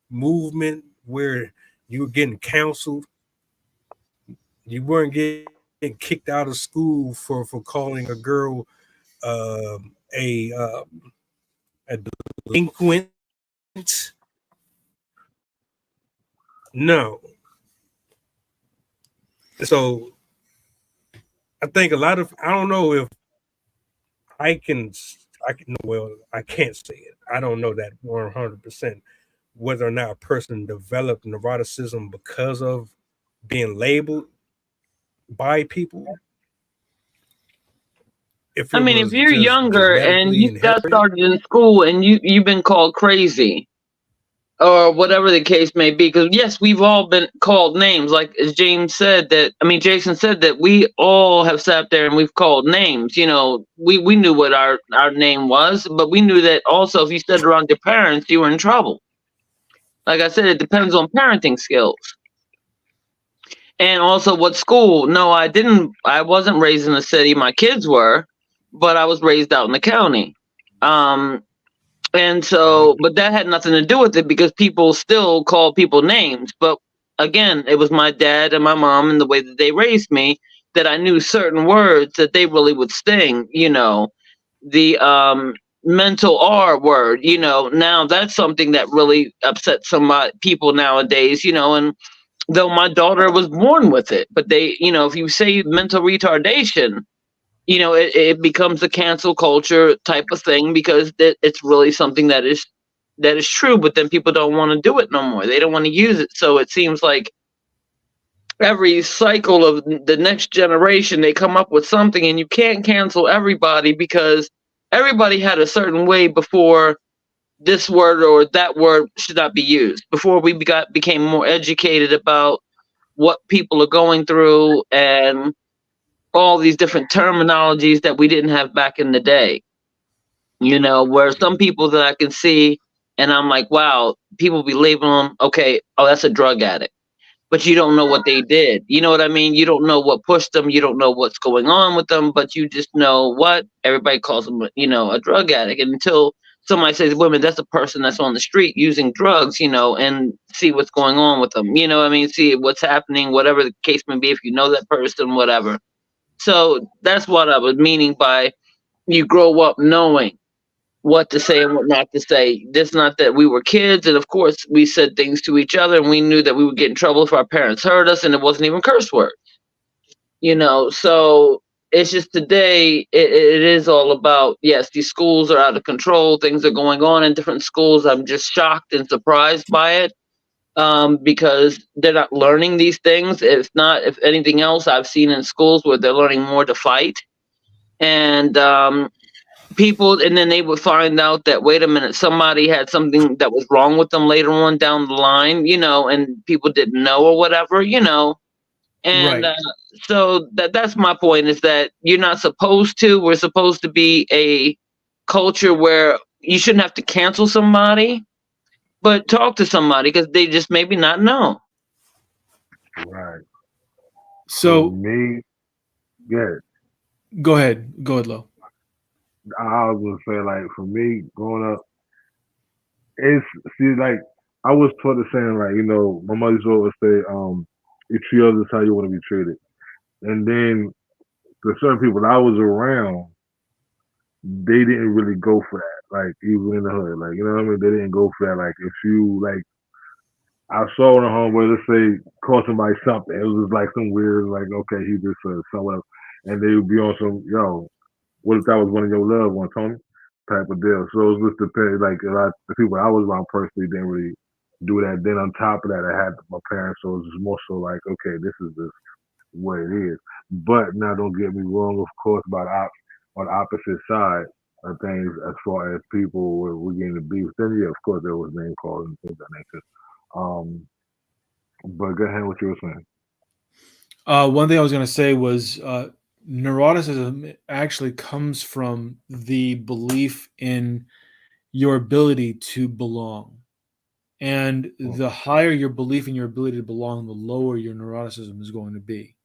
movement where you were getting counseled. You weren't getting kicked out of school for calling a girl uh, a a delinquent. No. So I think a lot of I don't know if I can I can well I can't say it. I don't know that 100% whether or not a person developed neuroticism because of being labeled by people. If I it mean, if was you're just younger and genetically you got inherited, started in school and you've been called crazy or whatever the case may be, because yes, we've all been called names. Like as James said that, I mean, Jason said that we all have sat there and we've called names. You know, we knew what our name was, but we knew that also if you said it around your parents, you were in trouble. Like I said, it depends on parenting skills. And also what school. No, I wasn't raised in the city. My kids were, but I was raised out in the county. Um, and so, but that had nothing to do with it because people still call people names. But again, it was my dad and my mom and the way that they raised me that I knew certain words that they really would sting, you know, the mental R word, you know, now that's something that really upsets some people nowadays, you know, and though my daughter was born with it, but they, you know, if you say mental retardation, you know, it becomes a cancel culture type of thing because it's really something that is true, but then people don't want to do it no more. They don't want to use it. So it seems like every cycle of the next generation, they come up with something and you can't cancel everybody because everybody had a certain way before this word or that word should not be used. Before we became more educated about what people are going through and all these different terminologies that we didn't have back in the day. You know, where some people that I can see and I'm like, wow, people be labeling them, okay, oh, that's a drug addict. But you don't know what they did. You know what I mean? You don't know what pushed them. You don't know what's going on with them, but you just know what everybody calls them, you know, a drug addict. And until somebody says, women, that's a person that's on the street using drugs, you know, and see what's going on with them. You know what I mean? See what's happening, whatever the case may be, if you know that person, whatever. So that's what I was meaning by you grow up knowing what to say and what not to say. It's not that we were kids, and of course we said things to each other, and we knew that we would get in trouble if our parents heard us, and it wasn't even curse words, you know. So it's just today, it is all about yes, these schools are out of control. Things are going on in different schools. I'm just shocked and surprised by it because they're not learning these things. If not, if anything else, I've seen in schools where they're learning more to fight and people, and then they would find out that wait a minute, somebody had something that was wrong with them later on down the line, you know, and people didn't know or whatever, you know. And Right. so that's my point, is that you're not supposed to. We're supposed to be a culture where you shouldn't have to cancel somebody, but talk to somebody because they just maybe not know. Right. For So me, yeah, go ahead, Lo. I was gonna say like for me growing up, it's see like I was taught the saying like my mother used to always say you treat others how you want to be treated, and then the certain people that I was around they didn't really go for that. Like even in the hood, like what I mean, they didn't go for that. Like if you like, I saw in a homeboy, let's say, call somebody something. It was just like some weird, like okay, he just someone, and they would be on some what if that was one of your loved ones, Tony? Type of deal. So it was just depending. Like a lot, the people I was around personally didn't really do that. Then on top of that, I had my parents, so it was just more so like, okay, this is just what it is. But now, don't get me wrong. Of course, on the opposite side of things, as far as people were getting the beef, then yeah, of course, there was name calling and things of that nature. But go ahead, what you were saying. One thing I was going to say was neuroticism actually comes from the belief in your ability to belong. And the higher your belief in your ability to belong, the lower your neuroticism is going to be.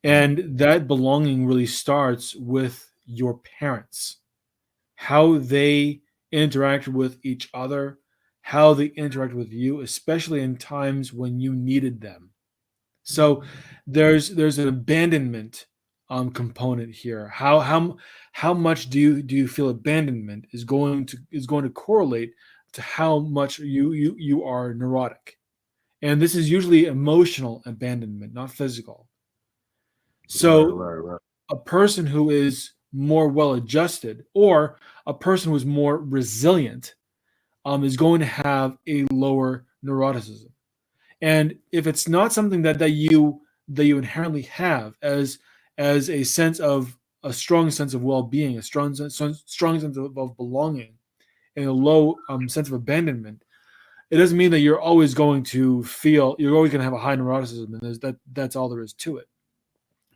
And that belonging really starts with your parents, how they interact with each other, how they interact with you, especially in times when you needed them. So there's an abandonment component here. How much do you feel abandonment is going to correlate to how much you are neurotic, and this is usually emotional abandonment, not physical. So Right. a person who is more well adjusted or a person who is more resilient is going to have a lower neuroticism. And if it's not something that you inherently have as a strong sense of well-being, a strong sense of belonging, and a low sense of abandonment, it doesn't mean that you're always going to have a high neuroticism, and that's all there is to it.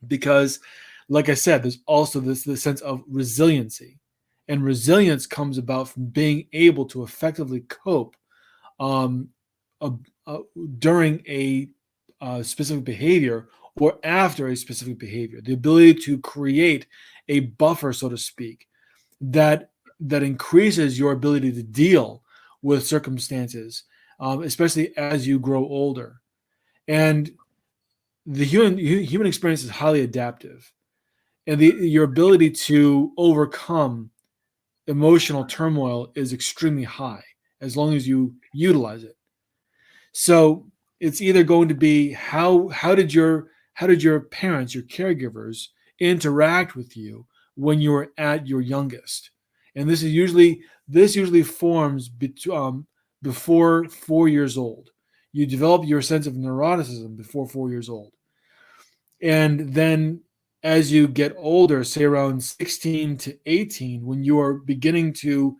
Because, like I said, there's also this sense of resiliency, and resilience comes about from being able to effectively cope um, during a specific behavior or after a specific behavior. The ability to create a buffer, so to speak, that increases your ability to deal with circumstances, especially as you grow older. And the human experience is highly adaptive, and your ability to overcome emotional turmoil is extremely high as long as you utilize it. So it's either going to be how did your parents, your caregivers, interact with you when you were at your youngest, and this usually forms before 4 years old. You develop your sense of neuroticism before 4 years old, and then as you get older, say around 16 to 18, when you are beginning to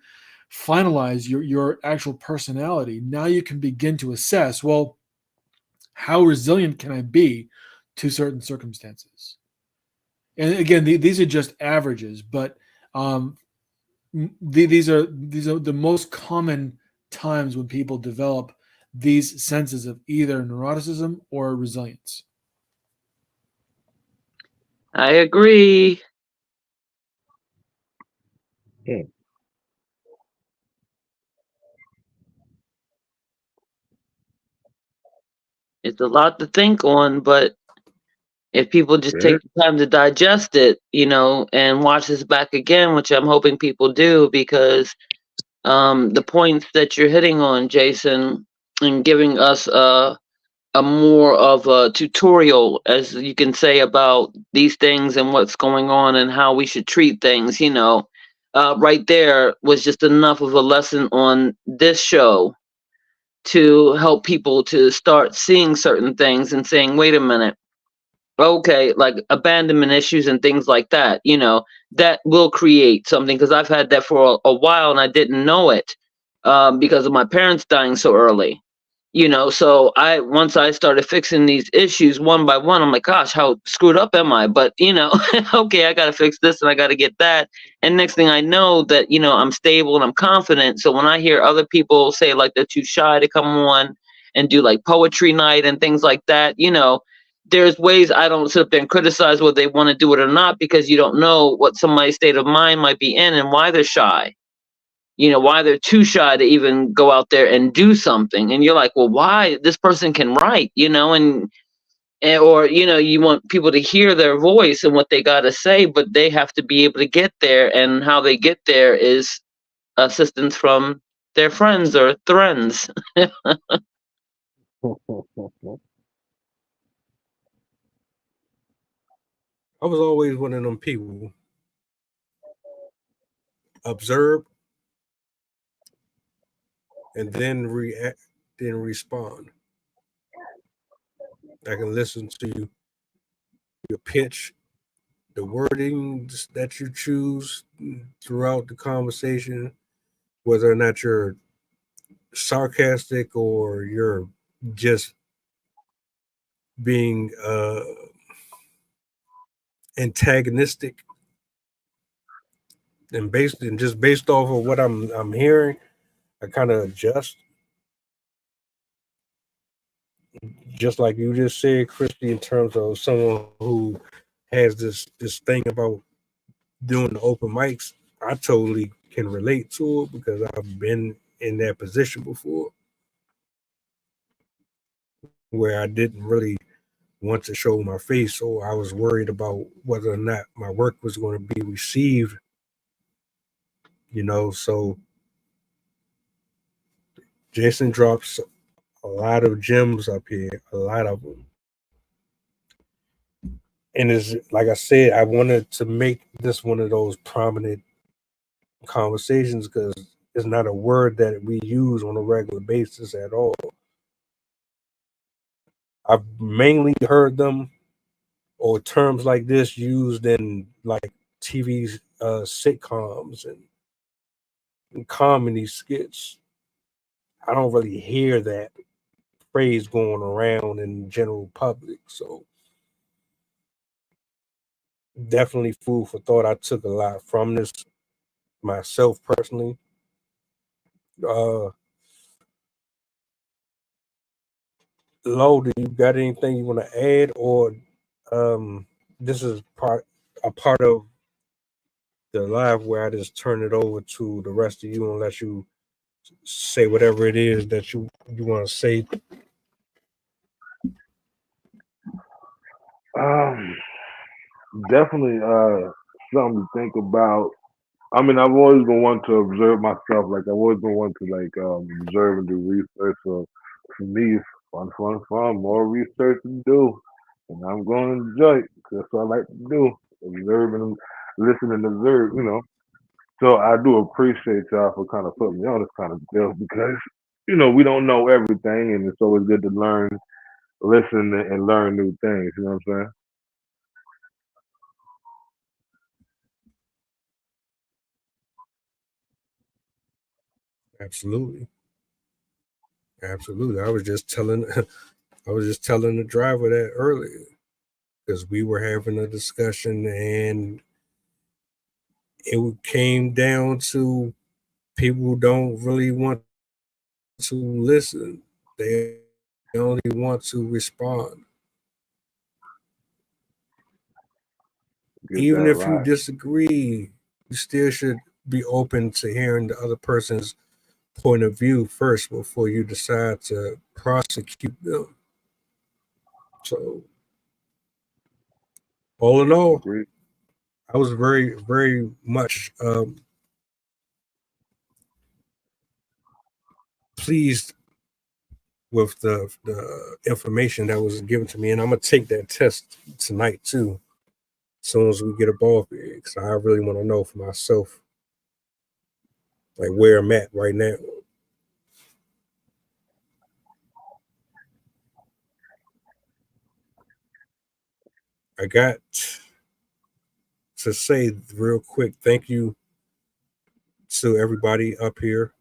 finalize your actual personality, now you can begin to assess, well, how resilient can I be to certain circumstances? And again, these are just averages, but these are the most common times when people develop these senses of either neuroticism or resilience. I agree. Yeah. It's a lot to think on, but if people just Yeah. take the time to digest it, and watch this back again, which I'm hoping people do, because the points that you're hitting on, Jason, and giving us a more of a tutorial, as you can say, about these things and what's going on and how we should treat things, right there was just enough of a lesson on this show to help people to start seeing certain things and saying, wait a minute, okay, like abandonment issues and things like that, that will create something, because I've had that for a while and I didn't know it, because of my parents dying so early. So once I started fixing these issues one by one, I'm like, gosh, how screwed up am I? But okay, I got to fix this and I got to get that. And next thing I know that, I'm stable and I'm confident. So when I hear other people say like they're too shy to come on and do like poetry night and things like that, there's ways I don't sit up there and criticize whether they want to do it or not, because you don't know what somebody's state of mind might be in and why they're shy. why they're too shy to even go out there and do something. And you're like, well, why? This person can write, and or, you want people to hear their voice and what they got to say, but they have to be able to get there. And how they get there is assistance from their friends or friends. I was always one of them people. Observe and then react, then respond. I can listen to your pitch, the wording that you choose throughout the conversation, whether or not you're sarcastic or you're just being antagonistic, and just based off of what I'm hearing, I kind of adjust. Just like you just said, Christy, in terms of someone who has this thing about doing the open mics, I totally can relate to it because I've been in that position before where I didn't really want to show my face, or I was worried about whether or not my work was going to be received, so Jason drops a lot of gems up here, a lot of them. And it's like I said, I wanted to make this one of those prominent conversations because it's not a word that we use on a regular basis at all. I've mainly heard them or terms like this used in like TV sitcoms and comedy skits. I don't really hear that phrase going around in the general public. So definitely food for thought. I took a lot from this myself personally. Lo, do you got anything you want to add, or this is a part of the live where I just turn it over to the rest of you and let you say whatever it is that you want to say? Definitely something to think about. I mean, I've always been one to observe myself. Like, I've always been one to observe and do research. So for me, it's fun. More research to do, and I'm going to enjoy it. 'Cause that's what I like to do: observe and listen and observe. So I do appreciate y'all for kind of putting me on this kind of deal because we don't know everything, and it's always good to learn, listen, and learn new things. You know what I'm saying? Absolutely. I was just telling the driver that earlier because we were having a discussion and it came down to people don't really want to listen. They only want to respond. Get Even that if you right. disagree, you still should be open to hearing the other person's point of view first before you decide to prosecute them. So, all in all, Agreed. I was very, very much pleased with the information that was given to me, and I'm gonna take that test tonight too. As soon as we get up off here, because I really want to know for myself, like where I'm at right now. I got to say real quick, thank you to everybody up here.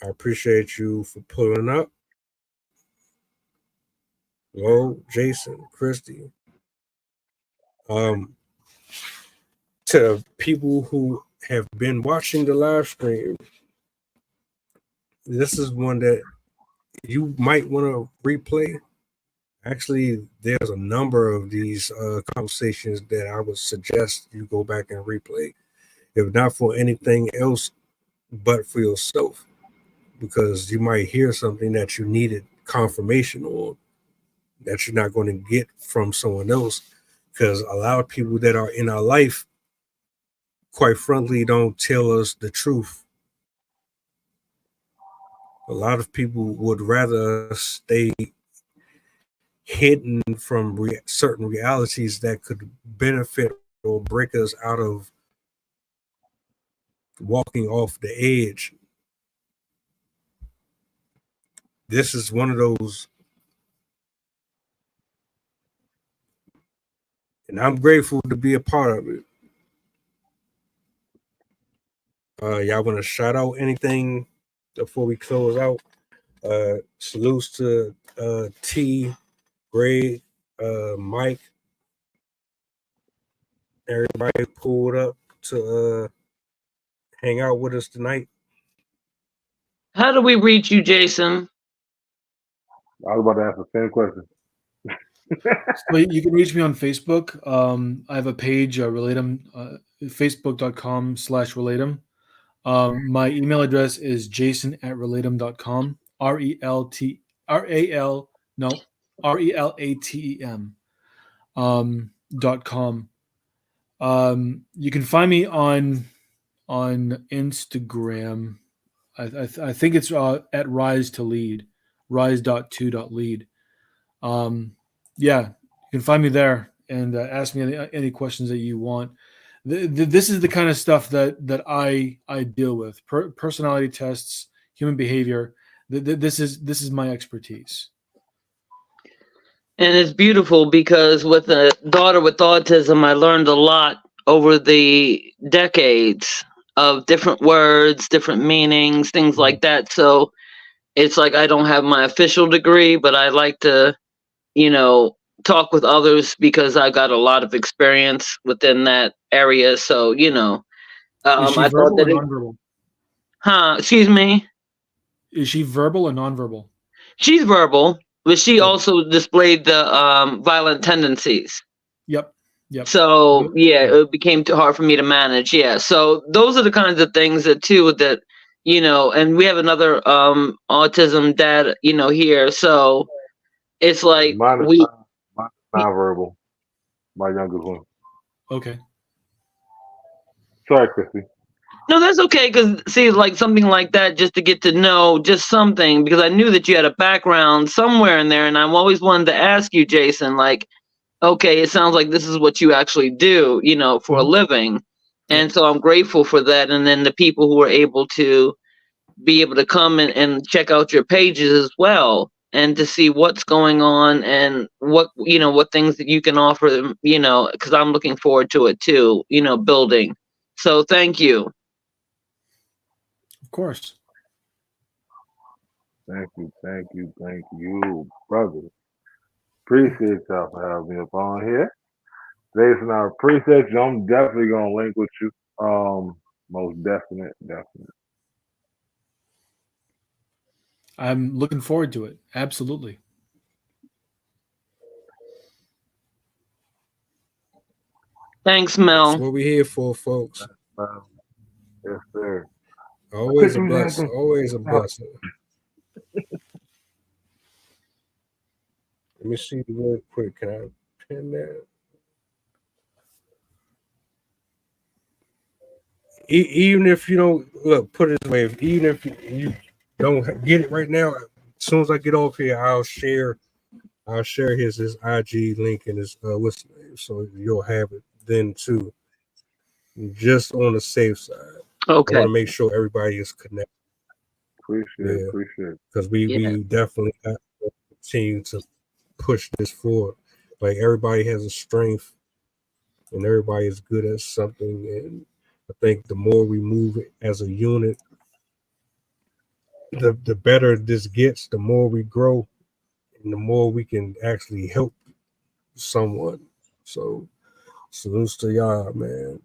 I appreciate you for pulling up. Hello, Jason, Christy. Um, to people who have been watching the live stream, this is one that you might want to replay. Actually, there's a number of these conversations that I would suggest you go back and replay. If not for anything else, but for yourself, because you might hear something that you needed confirmation on that you're not going to get from someone else, because a lot of people that are in our life, quite frankly, don't tell us the truth. A lot of people would rather stay hidden from certain realities that could benefit or break us out of walking off the edge. This is one of those, and I'm grateful to be a part of it. Y'all want to shout out anything before we close out? Salutes to T, Greg, Mike, everybody pulled up to hang out with us tonight. How do we reach you, Jason? I was about to ask the same question. So you can reach me on Facebook. I have a page, Relatum, facebook.com/Relatum. My email address is jason@relatum.com. RELATEM .com. You can find me on Instagram. I think it's at rise to lead, rise.to.lead. Yeah, you can find me there and ask me any questions that you want. This is the kind of stuff that I deal with: personality tests, human behavior. This is my expertise. And it's beautiful because with a daughter with autism, I learned a lot over the decades of different words, different meanings, things like that. So it's like I don't have my official degree, but I like to, talk with others because I got a lot of experience within that area. So, Is she I thought verbal or that nonverbal? excuse me. Is she verbal or nonverbal? She's verbal, but she Good. also displayed the violent tendencies. Yep. So yeah, Good. it became too hard for me to manage. Yeah. So those are the kinds of things that and we have another autism dad, here. So it's like Mine is we nonverbal. My youngest one. Okay. Sorry, Christy. No, that's okay. Because see, like something like that, just to get to know just something, because I knew that you had a background somewhere in there, and I've always wanted to ask you, Jason, like, okay, it sounds like this is what you actually do, for a living. And so I'm grateful for that. And then the people who are able to come and check out your pages as well, and to see what's going on and what things that you can offer them, because I'm looking forward to it too, building. So thank you. Of course. Thank you, brother. Appreciate y'all for having me up on here. Jason, I appreciate you. I'm definitely gonna link with you. Most definite. I'm looking forward to it. Absolutely. Thanks, That's Mel. what we're here for, folks. Yes, sir. Always a blessing. Always a blessing. Let me see real quick. Can I pin that? Even if you don't put it this way, even if you don't get it right now, as soon as I get off here, I'll share his IG link and his what's the name, so you'll have it then too. Just on the safe side. Okay. I want to make sure everybody is connected. Appreciate it. Because we definitely have to continue to push this forward. Like everybody has a strength and everybody is good at something. And I think the more we move as a unit, the better this gets, the more we grow and the more we can actually help someone. So salutes to y'all, man.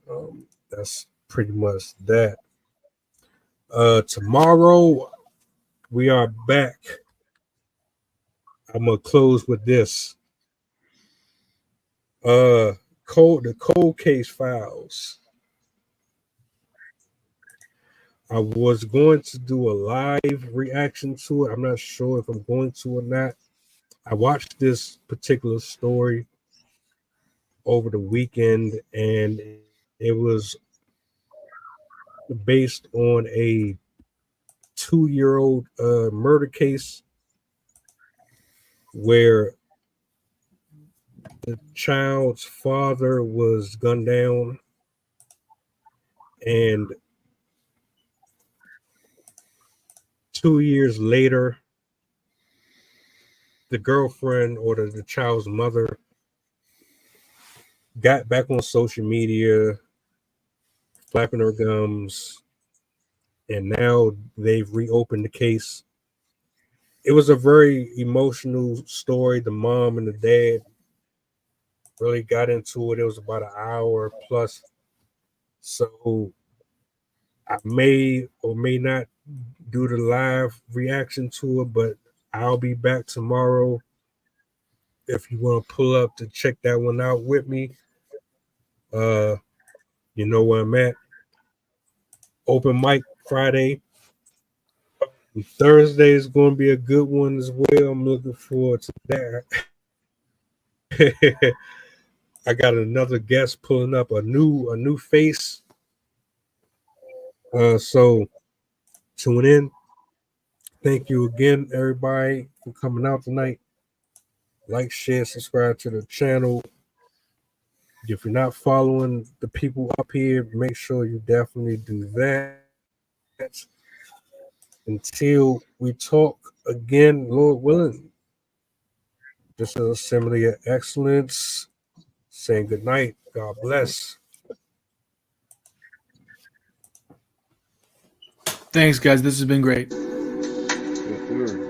That's pretty much that. Tomorrow we are back. I'm gonna close with this. The cold case files. I was going to do a live reaction to it. I'm not sure if I'm going to or not. I watched this particular story over the weekend, and it was based on a 2-year-old murder case where the child's father was gunned down, and 2 years later, the girlfriend or the child's mother got back on social media, flapping her gums, and now they've reopened the case. It was a very emotional story. The mom and the dad really got into it. It was about an hour plus. So I may or may not do the live reaction to it, but I'll be back tomorrow. If you want to pull up to check that one out with me, you know where I'm at. Open mic Friday. Thursday is going to be a good one as well. I'm looking forward to that. I got another guest pulling up, a new face. So tune in. Thank you again, everybody, for coming out tonight. Like, share, subscribe to the channel. If you're not following the people up here, make sure you definitely do that. Until we talk again, Lord willing. This is Assembly of Excellence. Saying good night. God bless. Thanks, guys. This has been great. Yes, sir.